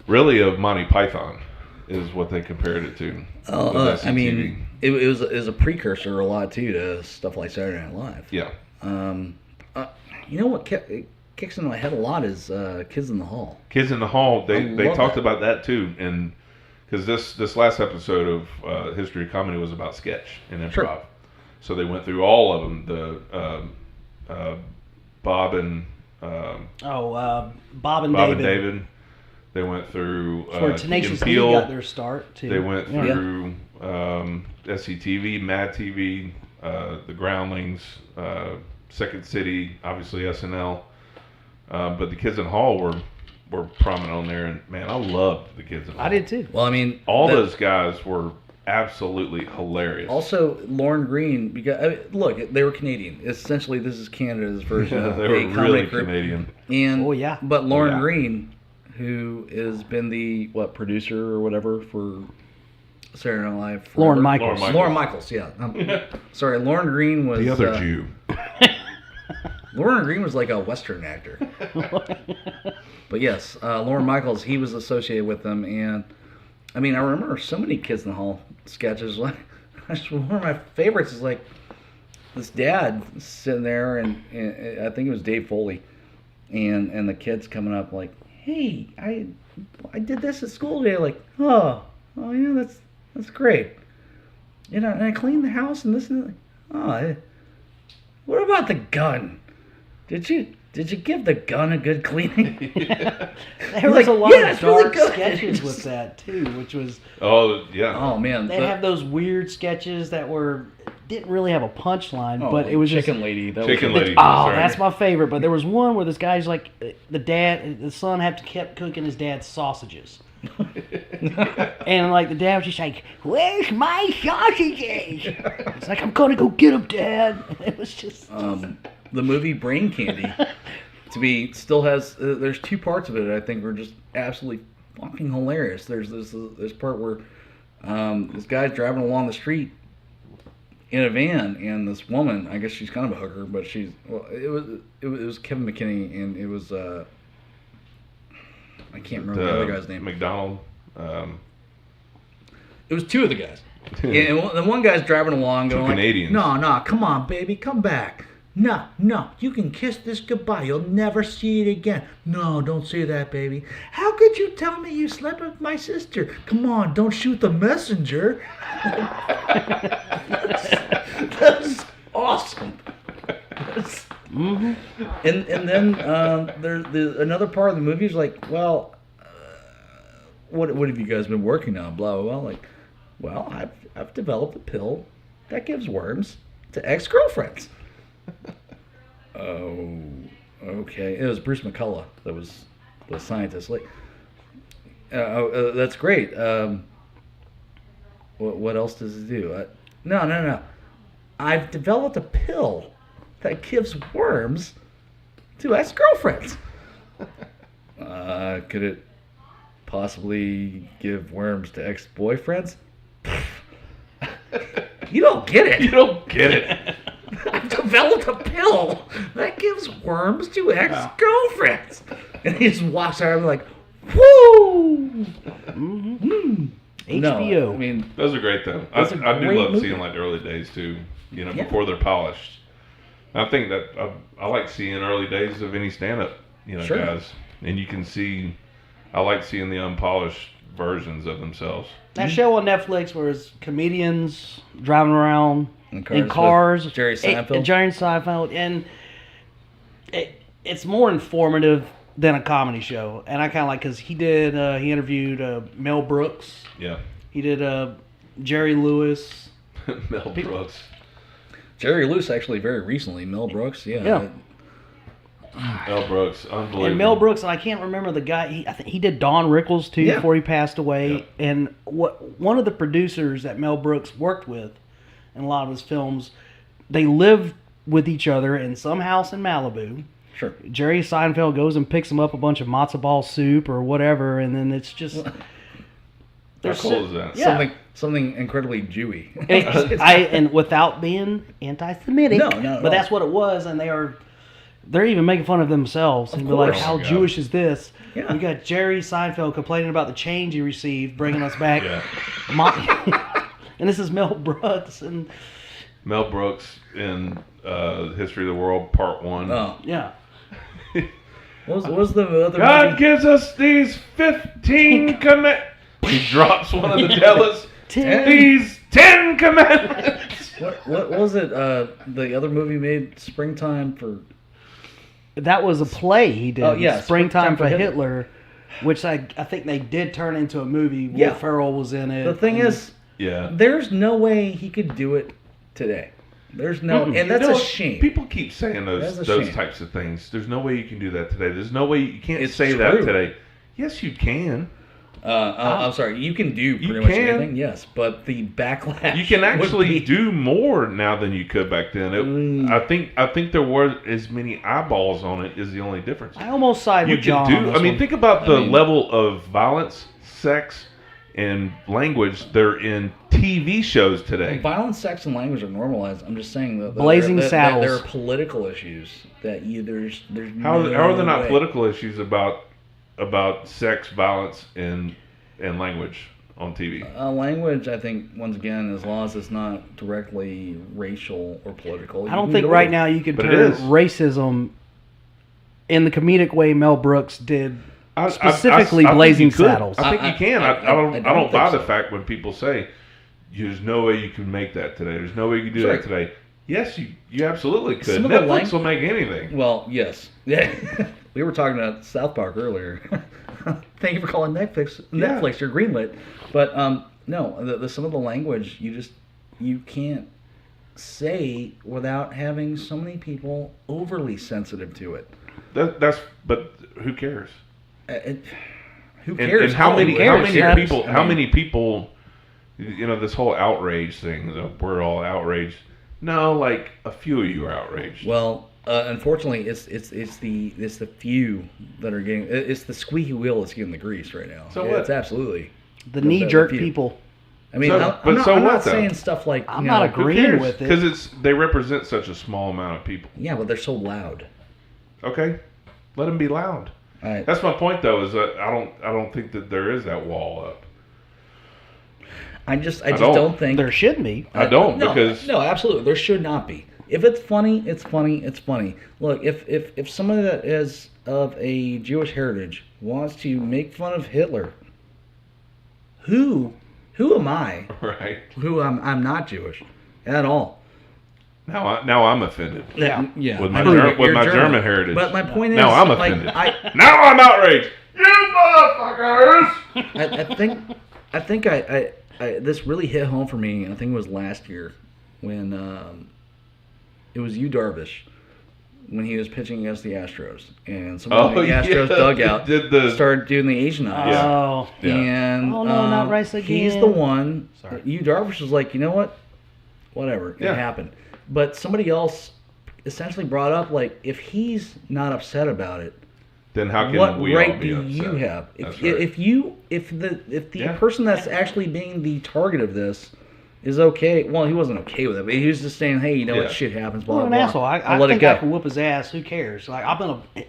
really of Monty Python. Is what they compared it to. I mean, it was a precursor a lot too to stuff like Saturday Night Live. Yeah. You know what kicks into my head a lot is Kids in the Hall. Kids in the Hall. They talked about that too, and because this last episode of History of Comedy was about sketch and improv, sure. So they went through all of them. The Bob and David. They went through where Tenacious D got their start too. They went through SCTV, Mad TV, the Groundlings, Second City, obviously SNL. But the Kids in the Hall were prominent on there, and man, I loved the Kids in the Hall. I did too. Well, I mean, those guys were absolutely hilarious. Also, Lauren Green, because look, they were Canadian. Essentially, this is Canada's version of they were really group. Canadian. And but Lauren Green, who has been the producer or whatever for Saturday Night Live. Lauren Michaels. Lauren Michaels, yeah. Sorry, Lauren Green was the other Jew. Lauren Green was like a Western actor. But yes, Lauren Michaels, he was associated with them, and I mean, I remember so many Kids in the Hall sketches. Like, one of my favorites is like this dad sitting there, and I think it was Dave Foley, and the kids coming up like, hey, I did this at school today. Like, oh yeah, that's great. And I cleaned the house and this and that. What about the gun? Did you give the gun a good cleaning? There was a lot of dark sketches with that too, which was oh man, they have those weird sketches that didn't really have a punchline, but it was Chicken Lady. Chicken Lady. That's my favorite. But there was one where this guy's like, the son had to keep cooking his dad's sausages, and like the dad was just like, "Where's my sausages?" It's like, "I'm gonna go get them, Dad." It was just the movie Brain Candy. Still has there's two parts of it I think are just absolutely fucking hilarious. There's this part where this guy's driving along the street in a van, and this woman, I guess she's kind of a hooker, but it was Kevin McKinney, and it was I can't remember the other guy's name. McDonald. It was two of the guys, and the one guy's driving along going, Canadians. No, come on, baby, come back. No, you can kiss this goodbye. You'll never see it again. No, don't say that, baby. How could you tell me you slept with my sister? Come on, don't shoot the messenger. That's awesome. Mm-hmm. And then there's another part of the movie is like, well, what have you guys been working on? Blah blah blah. Like, well, I've developed a pill that gives worms to ex-girlfriends. Oh, okay. It was Bruce McCullough that was the scientist. Like, that's great. What else does it do? No. I've developed a pill that gives worms to ex-girlfriends. Could it possibly give worms to ex-boyfriends? You don't get it. You don't get it. I've developed a pill that gives worms to ex-girlfriends. And he just walks around like, whoo! HBO. No, I mean, Those are great though. That's a I do great love movie. seeing like the early days too. You know, Yeah. before they're polished. I think that I like seeing early days of any stand-up, Sure. guys, and you can see. I like seeing the unpolished versions of themselves. That show on Netflix where it's comedians driving around in with cars. Jerry Seinfeld. Jerry Seinfeld. And it's more informative than a comedy show. And I kind of like, because he interviewed Mel Brooks. Yeah. He did Jerry Lewis. Mel Brooks. Jerry Lewis actually very recently. Mel Brooks, Yeah. Mel Brooks, unbelievable. And Mel Brooks, and I can't remember the guy. I think he did Don Rickles too before he passed away. Yep. And one of the producers that Mel Brooks worked with in a lot of his films, they lived with each other in some house in Malibu. Sure. Jerry Seinfeld goes and picks him up a bunch of matzo ball soup or whatever, and then it's just. How cool is that? Yeah. Something incredibly Jewy. And without being anti-Semitic, No, not at all. but that's what it was, and they're even making fun of themselves and be like, course. "How Oh my God. Jewish is this?" Yeah. You got Jerry Seinfeld complaining about the change he received, bringing us back. Yeah. And this is Mel Brooks, and Mel Brooks in History of the World Part 1. Oh, yeah, what was the other God movie? gives us these 15 commandments. He drops one of the Dellas. 10. These 10 commandments. What was it? The other movie made Springtime for. that was a play he did. Oh, yeah, Springtime for Hitler. Hitler, which I think they did turn into a movie. Will Yeah. Ferrell was in it. The thing and- is, Yeah. there's no way he could do it today. There's no, and that's a shame. People keep saying That's a those shame. types of things. There's no way you can do that today. There's no way you can't It's say true. that today. Yes, you can. I'm sorry. You can do pretty You much can. anything, yes, but the backlash. You can would actually be- do more now than you could back then. I think there were as many eyeballs on it is the only difference. I almost side You with John. can on do. this I mean, one. think about the mean- level of violence, sex, and language they're in TV shows today. Violence, sex, and language are normalized. I'm just saying that Blazing Saddles. There are political issues that there's How are there no not way. political issues about sex, violence, and language on TV? Language, I think, once again, as long as it's not directly racial or political. I don't think right now you could But it turn is. racism in the comedic way Mel Brooks did. Specifically I think Blazing you could. Saddles. I think you can. I I don't buy think the so. fact when people say there's no way you can make that today. There's no way you can do Sure. that today. Yes, you absolutely could. Some of the Netflix will make anything. Well, yes. Yeah. We were talking about South Park earlier. Thank you for calling Netflix Yeah. your greenlit. But no, the some of the language you can't say without having so many people overly sensitive to it. But who cares? Who And, cares? and how Oh, many who cares? Yeah. people? I How mean, many people? You know, this whole outrage thing. We're all outraged. No, like a few of you are outraged. Well, unfortunately, it's the few that are getting. It's the squeaky wheel that's getting the grease right now. So what? It's absolutely The knee-jerk few. people. I mean, So- I'm but not, so I'm what, not though? saying stuff like I'm you not know, agreeing with it. Because they represent such a small amount of people. Yeah, but they're so loud. Okay, let them be loud. All right. That's my point, though. Is that I don't think that there is that wall up. I just don't. don't think There should be. I don't no, because no, absolutely, there should not be. If it's funny, it's funny. It's funny. Look, if somebody that is of a Jewish heritage wants to make fun of Hitler, who am I? right Who I'm not Jewish at all. now I'm offended Yeah. Yeah, with my I know you're my German. German heritage. But my point is, Now I'm like, offended. Now I'm outraged. You motherfuckers! I think I this really hit home for me. I think it was last year when it was Darvish when he was pitching against the Astros, and someone in the Astros dugout started doing the Asian eyes. Yeah. Oh. Yeah. And Oh, no, not rice he's again. the one. Sorry. Darvish was like, you know what? Whatever, Yeah. it happened. But somebody else essentially brought up, like, if he's not upset about it, Then how can what we all right be do upset? you have? That's right. If the Yeah. person that's actually being the target of this is okay, well, he wasn't okay with it, but he was just saying, hey, you know Yeah. what, shit happens, blah Well, blah an blah. asshole. I I'll let it think go. I can whoop his ass. Who cares? Like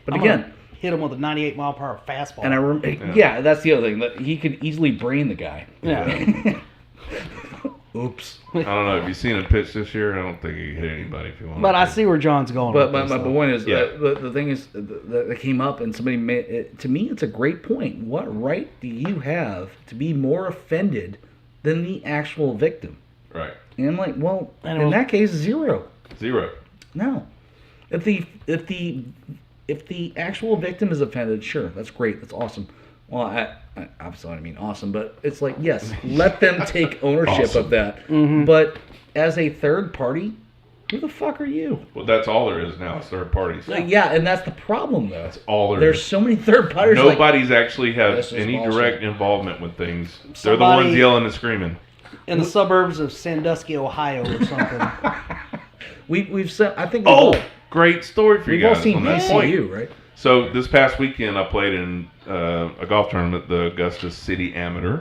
But again, hit him with a 98 mile per hour fastball. And I remember, yeah, that's the other thing. That he could easily brain the guy. Yeah. Oops. I don't know. Have you seen him pitch this year? I don't think he hit anybody. If you want. But I see where John's going. But with my this, point is, Yeah. the thing is that came up, and somebody made it, to me, it's a great point. What right do you have to be more offended than the actual victim? Right. And I'm like, well, And it in was- that case, 0. 0. No. If the actual victim is offended, sure, that's great, that's awesome. Well, I obviously I mean awesome, but it's like, yes, let them take ownership Awesome. of that. Mm-hmm. But as a third party, who the fuck are you? Well, that's all there is now. It's third parties. Like, yeah, and that's the problem, though. That's all there There's is. so many third parties. like, Nobody's actually had This is any bullshit. direct involvement with things. They're the Somebody- ones yelling and screaming. in the suburbs of Sandusky, Ohio, or something. we've said, I think Oh, great story for you we've all guys seen on that point. PCU, right? So this past weekend, I played in a golf tournament, the Augusta City Amateur,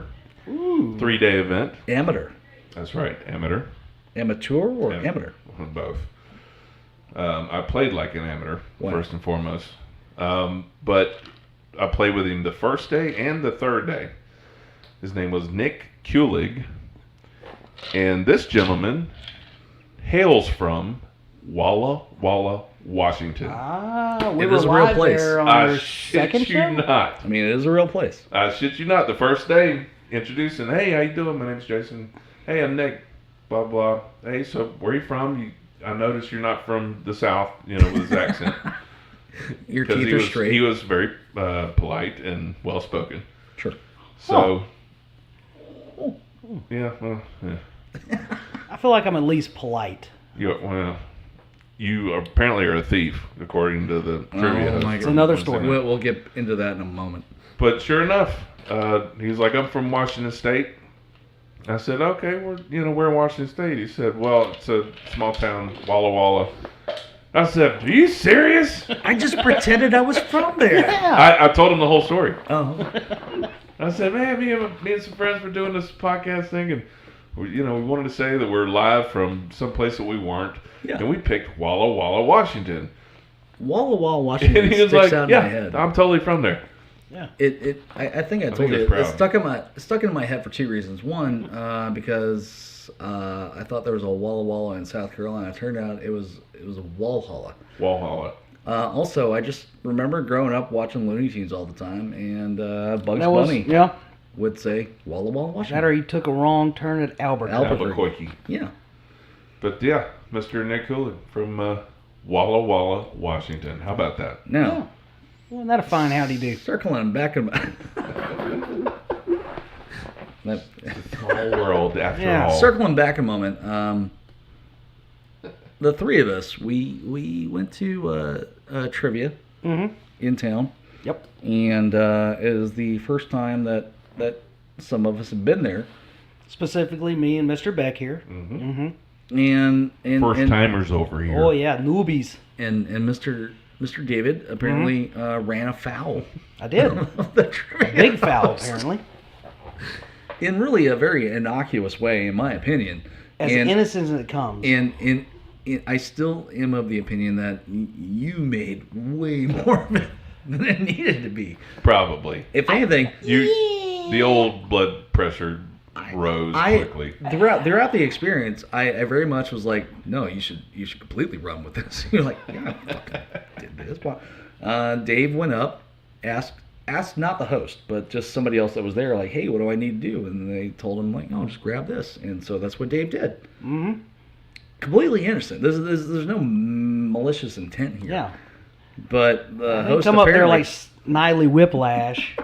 3-day event. Amateur. That's right, amateur. Amateur or Yeah. amateur? Both. I played like an amateur, Wow. first and foremost. But I played with him the first day and the third day. His name was Nick Kulig. And this gentleman hails from Walla Walla, Washington. We It were is a real live place. there on I our shit second you show. not. I mean, it is a real place. I shit you not. The first day, introducing, hey, how you doing? My name's Jason. Hey, I'm Nick. Blah, blah. Hey, so where you from? I noticed you're not from the South, with his accent. Your 'Cause teeth he are was, straight. He was very polite and well-spoken. Sure. So, yeah, well, yeah. I feel like I'm at least polite. You apparently are a thief, according to the trivia. host my It's from another Wednesday story. night. We'll get into that in a moment. But sure enough, he was like, I'm from Washington State. I said, okay, we're in Washington State. He said, well, it's a small town, Walla Walla. I said, are you serious? I just pretended I was from there. I told him the whole story. Oh. I said, man, me and some friends were doing this podcast thing, and we wanted to say that we're live from someplace that we weren't, Yeah. and we picked Walla Walla, Washington. Walla Walla, Washington And he was sticks like, out in yeah, my head. I'm totally from there. I think I told think you it's it proud. stuck in my head for two reasons. One, because I thought there was a Walla Walla in South Carolina. It turned out it was a Walhalla. Walhalla. Also, I just remember growing up watching Looney Tunes all the time, and Bugs That was Bunny yeah. would say Walla Walla, That Washington. or he took a wrong turn at Albuquerque. Albuquerque. Yeah. But yeah, Mr. Nick Cooley from Walla Walla, Washington. How about that? Now, Wasn't that a fine howdy do? circling back in my... That- Small world after Yeah. all. Circling back a moment, the three of us, we went to trivia Mm-hmm. in town, Yep. and it was the first time that some of us had been there, Specifically me and Mr. Beck here. Mm-hmm. and First timers over here. Oh yeah, newbies. and Mr. David apparently ran afoul I did. of the trivia Big foul host. apparently. in really a very innocuous way, in my opinion. As and, innocent as it comes. and I still am of the opinion that you made way more of it than it needed to be. Probably. If anything, The old blood pressure rose quickly. throughout the experience, I very much was like, no, you should completely run with this. You're like, yeah, I fucking did this. Dave went up, asked not the host, but just somebody else that was there, like, hey, what do I need to do? And they told him, like, no, just grab this. And so that's what Dave did. Mm-hmm. Completely innocent. There's no malicious intent here. Yeah. But the They host come up there apparently- like Snidely Whiplash.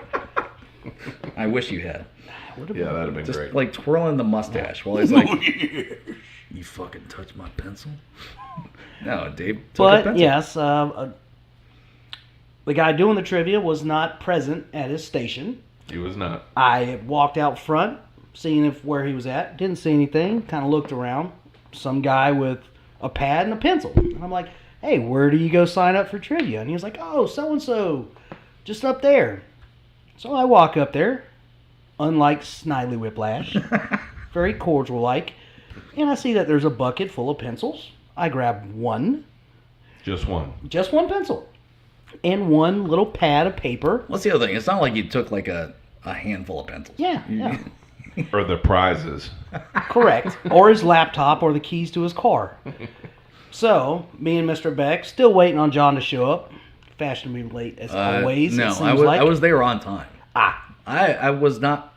I wish you had. Yeah, that'd have been Just great. like twirling the mustache while he's like, you fucking touch my pencil? No, Dave took a But pencil. yes, the guy doing the trivia was not present at his station. He was not. I walked out front, seeing where he was at. Didn't see anything. Kind of looked around. Some guy with a pad and a pencil. And I'm like, hey, where do you go sign up for trivia? And he was like, oh, so-and-so, just up there. So I walk up there, unlike Snidely Whiplash, very cordial-like, and I see that there's a bucket full of pencils. I grab one, Just one. just one pencil. and one little pad of paper. What's the other thing? It's not like you took like a handful of pencils. Yeah. Or the prizes. Correct. Or his laptop or the keys to his car. So, me and Mr. Beck still waiting on John to show up. Fashionably late as always. No, it seems I was there on time. Ah. I was not.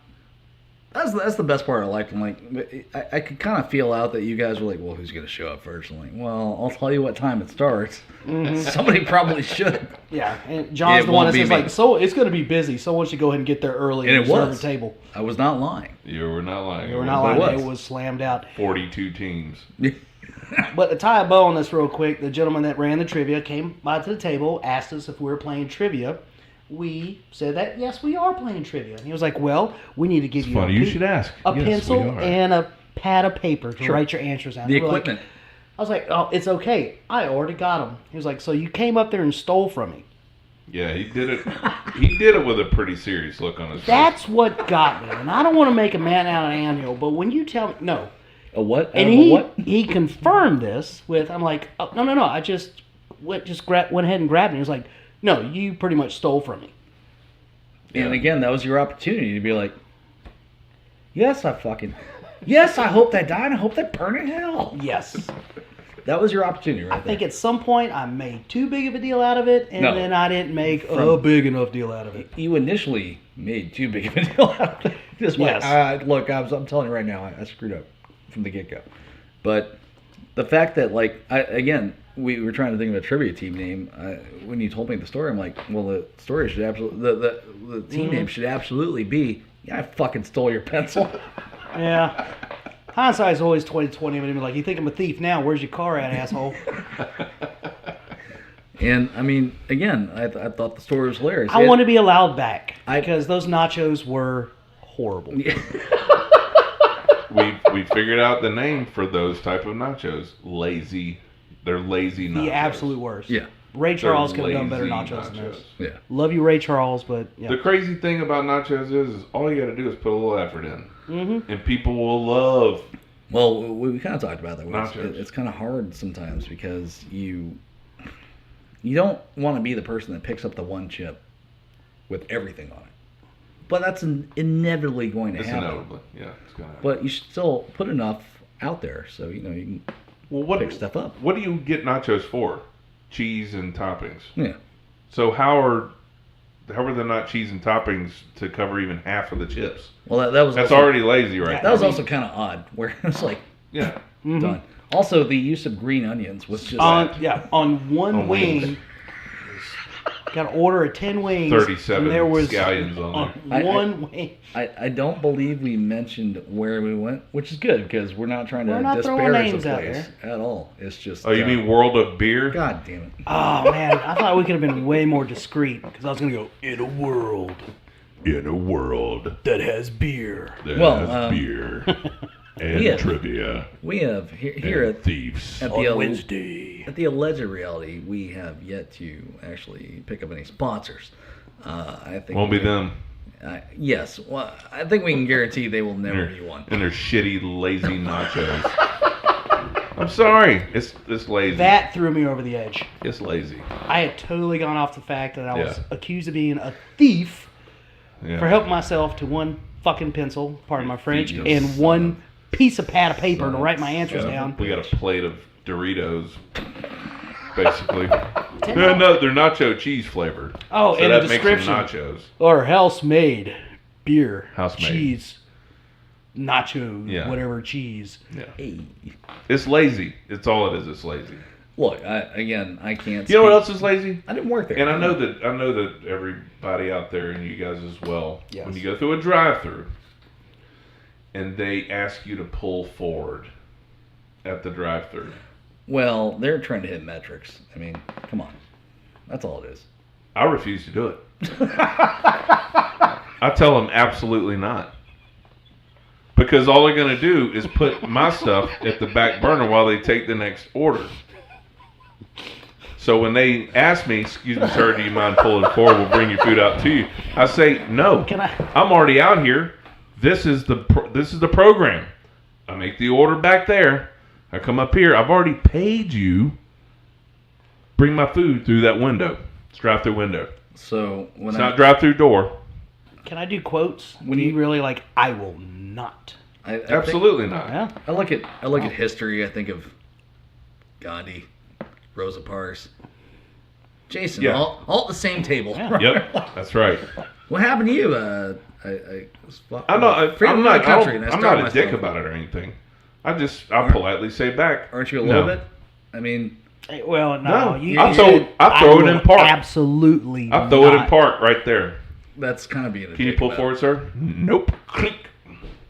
That's the best part I liked. I'm like, I could kind of feel out that you guys were like, well, who's going to show up first? I'm like, well, I'll tell you what time it starts. Somebody probably should. Yeah, and John's the one that says, like, so it's going to be busy. Someone should go ahead and get there early and reserve a table. I was not lying. You were not lying. You were not lying. It was slammed out. 42 teams. But to tie a bow on this real quick, the gentleman that ran the trivia came by to the table, asked us if we were playing trivia. We said that, yes, we are playing trivia. And he was like, well, we need to give you funny. You should ask. a Yes, pencil we are. and a pad of paper to write your answers on. The We were like- equipment. I was like, oh, it's okay. I already got them. He was like, so you came up there and stole from me. Yeah, he did it. He did it with a pretty serious look on his face. That's what got me. And I don't want to make a man out of an anthill, but when you tell me, no. A what? And he confirmed this with, I'm like, oh, no, I just went ahead and grabbed it. He was like, no, you pretty much stole from me. And again, that was your opportunity to be like, yes, I hope they die and I hope they burn in hell. Yes. That was your opportunity right I think at some point I made too big of a deal out of it, and No. then I didn't make a big enough deal out of it. You initially made too big of a deal out of it. Just Yes. like, look, I'm telling you right now, I screwed up from the get-go. But the fact that, like, we were trying to think of a trivia team name. When you told me the story, I'm like, well, the story should absolutely, the team name should absolutely be, I fucking stole your pencil. Yeah. Hindsight's always 20/20. But like, you think I'm a thief now? Where's your car at, asshole? And I mean, again, I thought the story was hilarious. I want to be allowed back because those nachos were horrible. We figured out the name for those type of nachos. Lazy. They're lazy nachos. The absolute worst. Yeah. Ray They're Charles could have done better lazy nachos than this. Yeah. Love you, Ray Charles, but yeah. The crazy thing about nachos is all you got to do is put a little effort in. Mm-hmm. And people will love. Well, we kind of talked about that. Nachos. It's kind of hard sometimes because you don't want to be the person that picks up the one chip with everything on it. But that's inevitably going to happen. Inevitably, yeah, it's gonna happen. But you should still put enough out there so you can pick stuff up. What do you get nachos for? Cheese and toppings. Yeah. So how are there not cheese and toppings to cover even half of the chips? Well, that's That's also, already lazy, right? that was also kind of odd. Where it's like Yeah. done. Also, the use of green onions was just on one On wing. wings. Got to order a 10 wings. 37 and there was scallions on there. one wing. I don't believe we mentioned where we went, which is good because we're not trying to We're not throwing disparage names the out place at all. It's just. Oh, you mean World of Beer? God damn it! Oh man, I thought we could have been way more discreet because I was gonna go in a world In a world that has beer. that Well, has beer and yeah. trivia We have here and at thieves. at On the Wednesday. at the alleged reality, we have yet to actually pick up any sponsors. I think Won't be them. Yes, well, I think we can guarantee they will never be one. And their shitty, lazy nachos. I'm sorry. It's lazy. That threw me over the edge. It's lazy. I had totally gone off the fact that I was Yeah. accused of being a thief Yeah. for helping myself to one fucking pencil, pardon my French, You and son one piece of pad of paper to write my answers Yeah, down. we got a plate of Doritos, basically. No, they're nacho cheese flavored. Oh, so and that the makes them description. nachos. Or house-made beer, House-made. cheese, nacho, Yeah. whatever cheese. Yeah. Hey, It's lazy. It's all it is. It's lazy. look, I can't. You know what speak- else is lazy? I didn't work there. And I know that everybody out there and you guys as well. Yes. When you go through a drive-through and they ask you to pull forward at the drive-through. Well, they're trying to hit metrics. I mean, come on, that's all it is. I refuse to do it. I tell them absolutely not. Because all they're going to do is put my stuff at the back burner while they take the next order. So when they ask me, excuse me, sir, do you mind pulling forward? We'll bring your food out to you. I say, no. Can I- I'm already out here. This is the program. I make the order back there. I come up here. I've already paid you. Bring my food through that window. It's drive-through window. So when It's not drive-through door. Can I do quotes? When Do you you- really like? I will not. I think- Absolutely not. Yeah. I look at history. I think of Gandhi, Rosa Parks, Jason, Yeah. all at the same table. Yeah. Yep, that's right. What happened to you? I'm not. freedom I'm of not. the country, and I I'm started not a dick myself. about it or anything. I'll politely say back. Aren't you a little No. bit? I mean, Hey, well, no. No, You, I you throw- said, I throw it will in park. Absolutely. I'll throw it in not. park right there. that's kind of being a Can you dick pull about forward, sir? Nope. Click.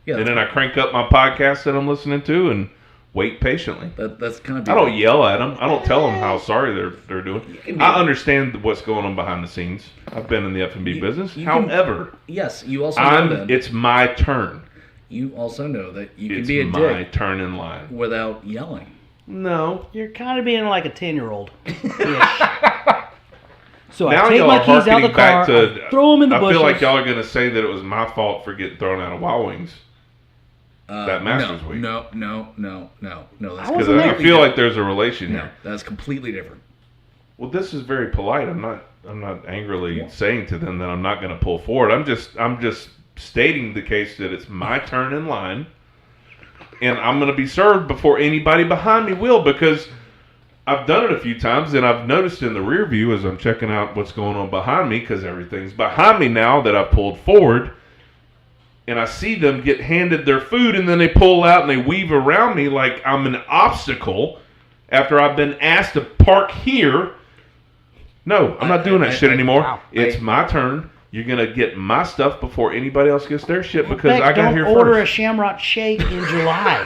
Yeah, And then I crank up my podcast that I'm listening to and wait patiently. that's kind of. I don't yell at them. I don't tell them how sorry they're doing. can be- I understand what's going on behind the scenes. I've been in the F&B business. you can- However, Yes, you also know that. it's my turn. You also know that you can It's be a my dick turn in line. without yelling. No. You're kind of being like a 10-year-old. So Now I take y'all my are keys out of the harkening car, back to. I throw them in the I bushes. feel like y'all are going to say that it was my fault for getting thrown out of Wild Wings. That Masters Week. No. That's I Because wasn't I there. feel like there's a relation no, here. that's completely different. Well, this is very polite. I'm not angrily saying to them that I'm not going to pull forward. I'm just stating the case that it's my turn in line, and I'm going to be served before anybody behind me will, because I've done it a few times, and I've noticed in the rear view as I'm checking out what's going on behind me, because everything's behind me now that I've pulled forward, and I see them get handed their food, and then they pull out and they weave around me like I'm an obstacle after I've been asked to park here. No, I'm not doing that shit anymore. wow. It's my turn. You're going to get my stuff before anybody else gets their shit because Beck, I got don't here order a first. Shamrock Shake in July.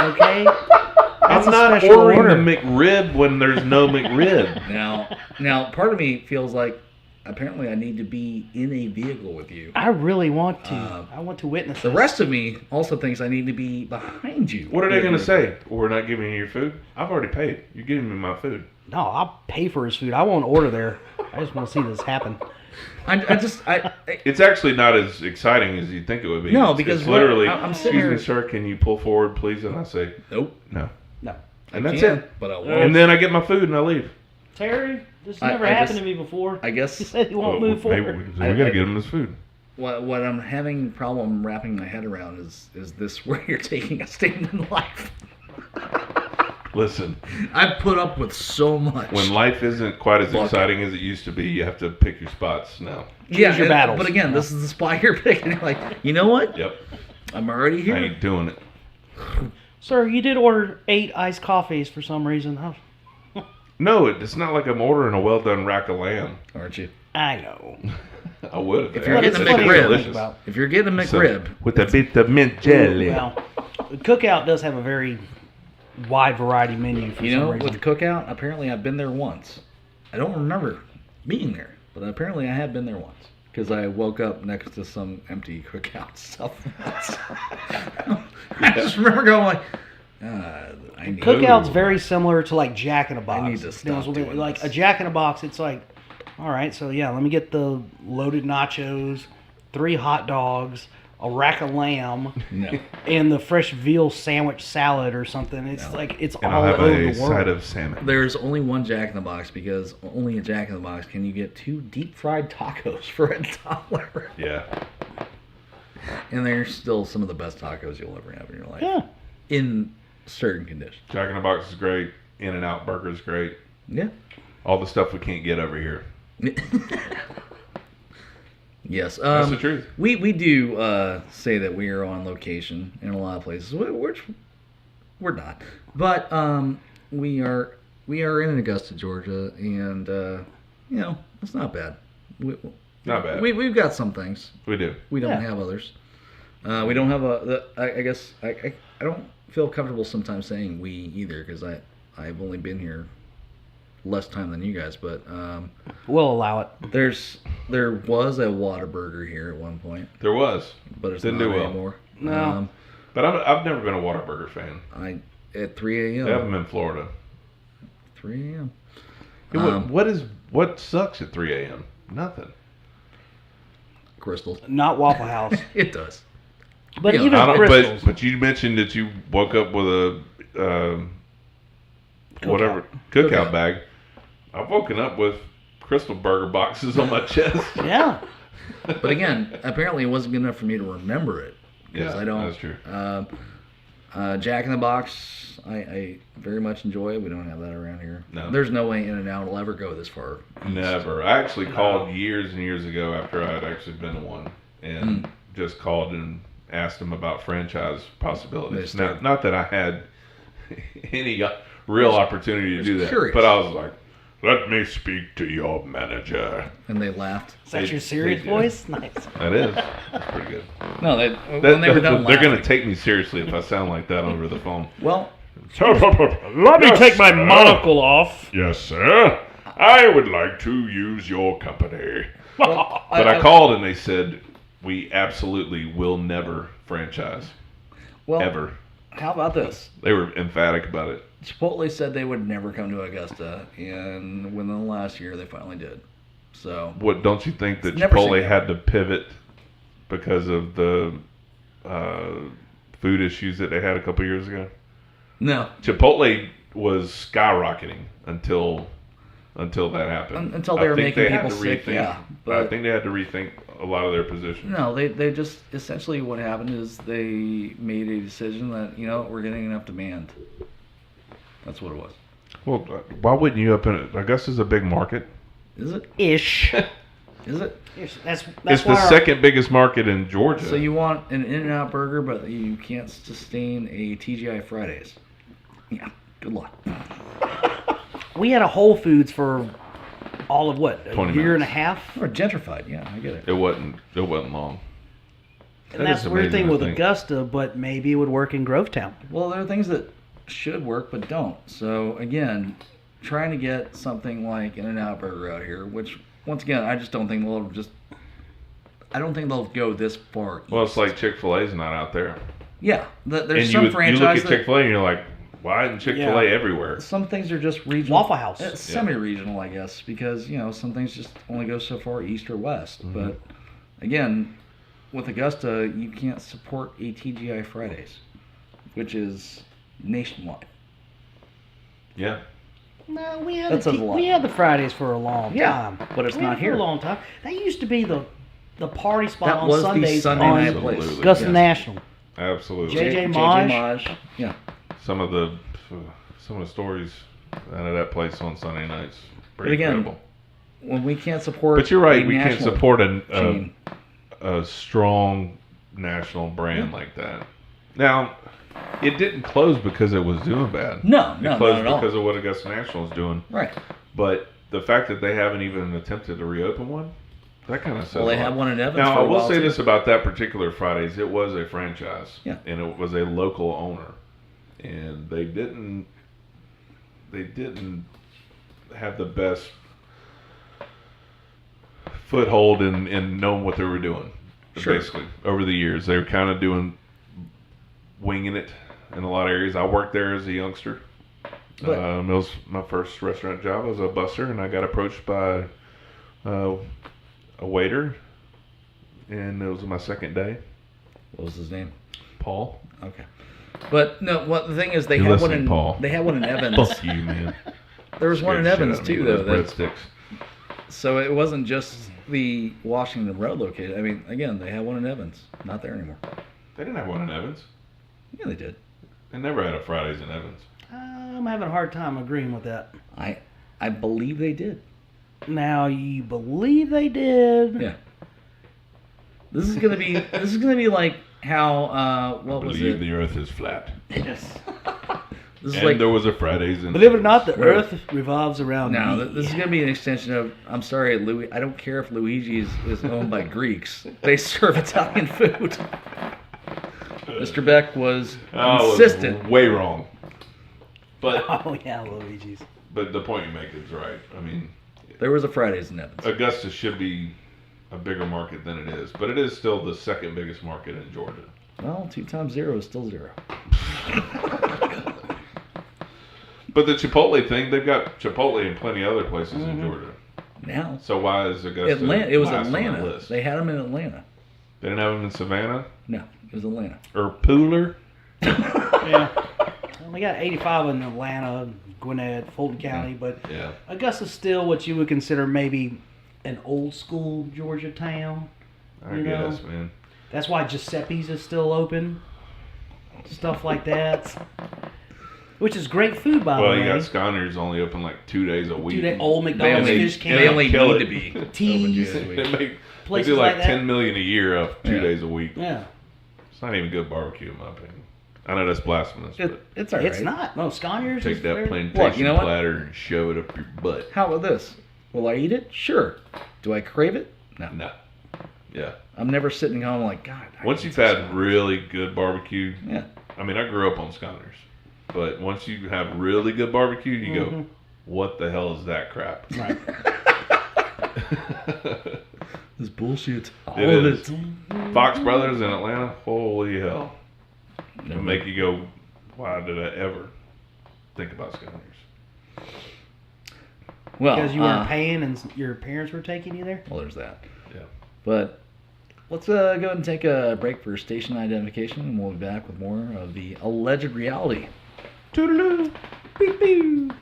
Okay? That's I'm a not special ordering order. the McRib when there's no McRib. Now, part of me feels like apparently I need to be in a vehicle with you. I really want to. I want to witness The this. rest of me also thinks I need to be behind you. What are they going to say? We're not giving you your food? I've already paid. You're giving me my food. No, I'll pay for his food. I won't order there. I just want to see this happen. It's actually not as exciting as you'd think it would be. No, It's- because it's literally, I'm sitting excuse me, here- sir, can you pull forward, please? And I say, nope. no. No. And that's Can, it. But I won't. And then I get my food and I leave. Terry, this I- never I happened just- to me before. I guess He said he won't Well, move forward. we got to get him his food. what I'm having problem wrapping my head around is this where you're taking a stand in life. Listen, I've put up with so much. when life isn't quite as Look. exciting as it used to be, you have to pick your spots now. yeah, your battles. But again, this is the spot you're picking. You're like, you know what? Yep. I'm already I here. ain't doing it. Sir, you did order 8 iced coffees for some reason. Huh? No, it's not like I'm ordering a well-done rack of lamb. Aren't you? I know. I would have. If you're getting a It's funny to McRib, think about. if you're getting a So, McRib, with a bit of mint jelly. Well, the Cookout does have a very wide variety menu for you some know, reason. with the Cookout, apparently I've been there once. I don't remember being there, but apparently I have been there once because I woke up next to some empty Cookout stuff. I just remember going like, I need Cookout's very similar to like Jack in a Box. I need to stop doing like this. a Jack in a Box, it's like, all right, so yeah, let me get the loaded nachos, 3 hot dogs, a rack of lamb, No. and the fresh veal sandwich salad or something. It's like it's And all I'll have over a the world. side of salmon. There's only one Jack in the Box because only at Jack in the Box can you get 2 deep fried tacos for $1. Yeah. And they're still some of the best tacos you'll ever have in your life. Yeah. In certain conditions. Jack in the Box is great. In-N-Out Burger is great. Yeah. All the stuff we can't get over here. Yes. That's the truth. We do say that we are on location in a lot of places, which we're not. But we are in Augusta, Georgia, and you know, it's not bad. Not bad. We've got some things. We do. We don't Yeah. have others. We don't have I guess I don't feel comfortable sometimes saying we either because I've only been here less time than you guys, but We'll allow it. there was a Whataburger here at one point, There was. but it's Didn't not do well. anymore. No. But I've never been a Whataburger fan. At 3 a.m. They have them in Florida. 3 a.m. Hey, what sucks at 3 a.m.? Nothing. Crystals. Not Waffle House. It does. But Yeah, even I don't, Crystals. but you mentioned that you woke up with a whatever cookout bag. I've woken up with crystal burger boxes on my chest. Yeah. But again, apparently it wasn't good enough for me to remember it. Yeah, I don't, that's true. Jack in the Box, I very much enjoy. We don't have that around here. No. There's no way In-N-Out will ever go this far. Never. I actually called years and years ago after I had actually been to one, and just called and asked them about franchise possibilities. Now, not that I had any real opportunity to do that, curious. but I was like, "Let me speak to your manager." And they laughed. Is that your serious voice? Nice. That is. That's pretty good. No, when they were done they're going laughing. to take me seriously if I sound like that over the phone. Well, Let me take my monocle off. Yes, sir. I would like to use your company. well But I called and they said, we absolutely will never franchise. well, Ever. How about this? They were emphatic about it. Chipotle said they would never come to Augusta, and within the last year, they finally did. So, What, don't you think that It's never Chipotle seen had to pivot because of the food issues that they had a couple years ago? no. Chipotle was skyrocketing until that happened. Until they were think making had people to sick, rethink- yeah, I but- think they had to rethink a lot of their positions. No, they just essentially what happened is they made a decision that we're getting enough demand. That's what it was. Well, why wouldn't you up in it? Augusta's a big market. Is it? Ish. Is it? That's It's the second biggest market in Georgia. So you want an In-N-Out burger, but you can't sustain a TGI Fridays. Yeah. Good luck. We had a Whole Foods for all of what, a 20 year and a minutes. half? Or gentrified. Yeah, I get it. It wasn't long. And That that's is the weird amazing thing to with think. Augusta, but maybe it would work in Grovetown. Well, there are things that should work but don't. So again, trying to get something like In-N-Out burger out here, which once again, I just don't think they'll I don't think they'll go this far. Well, it's east. like Chick-fil-A's not out there. Yeah, there's And some you franchises. look at Chick-fil-A and you're like, why isn't Chick-fil-A Yeah. everywhere? Some things are just regional. Waffle House. It's semi-regional, I guess, because some things just only go so far east or west. Mm-hmm. But again, with Augusta, you can't support a TGI Fridays, which is nationwide. Yeah. No, we had That says a lot. we had the Fridays for a long Yeah, time. but it's We had not it here. for a long time. That used to be the party spot That on was Sundays the Sunday on night place. Absolutely. Augusta Yes. National. Absolutely. JJ JJ Maj. Yeah. Some of the stories out of that place on Sunday nights. But Pretty again, incredible. when we can't support. But you're right. a We can't national support chain. a strong national brand like that. Now, it didn't close because it was doing bad. No, It not closed at all. because of what Augusta National is doing. Right. But the fact that they haven't even attempted to reopen one, that kind of says Well, they a lot. had one in Evans. Now, for I a will while, say too. this about that particular Fridays. It was a franchise. Yeah. And it was a local owner. And they didn't have the best foothold in knowing what they were doing. Sure. Basically, over the years. They were kind of winging it in a lot of areas. I worked there as a youngster. But- It was my first restaurant job. I was a busser, and I got approached by a waiter, and it was my second day. What was his name? Paul. Okay. But no, what the thing is, they You're had one listening, in Paul. They had one in Evans. Fuck you, man. There was one in Scared the Evans shit out of me too, with though. those That, breadsticks. so it wasn't just the Washington Road located. I mean, again, they had one in Evans. Not there anymore. They didn't have one in Evans. Yeah, they did. They never had a Fridays in Evans. I'm having a hard time agreeing with that. I believe they did. Now, you believe they did? Yeah. This is gonna be like how what was Believe it? the Earth is flat. Yes. This is And like there was a Fridays in Believe it or not, the Right. Earth revolves around no. me. This is gonna be an extension of. I'm sorry, Louis. I don't care if Luigi's is owned by Greeks. They serve Italian food. Mr. Beck was insistent. Was way wrong. But Oh, yeah, Luigi's. the point you make is right. I mean, There was a Fridays in Evans. Augusta should be a bigger market than it is, but it is still the second biggest market in Georgia. Well, 2 times 0 is still 0. But the Chipotle thing, they've got Chipotle in plenty of other places in Georgia. Now, So why is Augusta Atlanta. It was last on the Atlanta. list? They had them in Atlanta. They didn't have them in Savannah No, it was Atlanta. or Pooler. Yeah. We got 85 in Atlanta, Gwinnett, Fulton County, but Yeah. Augusta's still what you would consider maybe an old school Georgia town. I guess, man. That's why Giuseppe's is still open. Stuff like that. Which is great food, by the way. Well, you got Sconner's only open like 2 days a week. Old McDonald's fish They camp. only kill need it. to be. Teas. open 2 days a They week. make they Places do like like that. $10 million a year of 2 days a week. Yeah. It's not even good barbecue in my opinion. I know that's blasphemous, but It's all right. It's not. No, Sconyers take is that very- plantation What, you know what? platter and shove it up your butt. How about this? Will I eat it? Sure. Do I crave it? No. No. Yeah. I'm never sitting home like, God. I Once need you've some had Scotch. really good barbecue, Yeah. I mean, I grew up on Sconner's, but once you have really good barbecue, you go, what the hell is that crap? Right. This bullshit. All It of is. it. Fox Brothers in Atlanta, holy hell. No, It'll make you go, why did I ever think about Sconner's? Well, Because you weren't paying and your parents were taking you there? well, there's that. Yeah. But let's go ahead and take a break for station identification, and we'll be back with more of the alleged reality. Toodaloo. Beep, beep.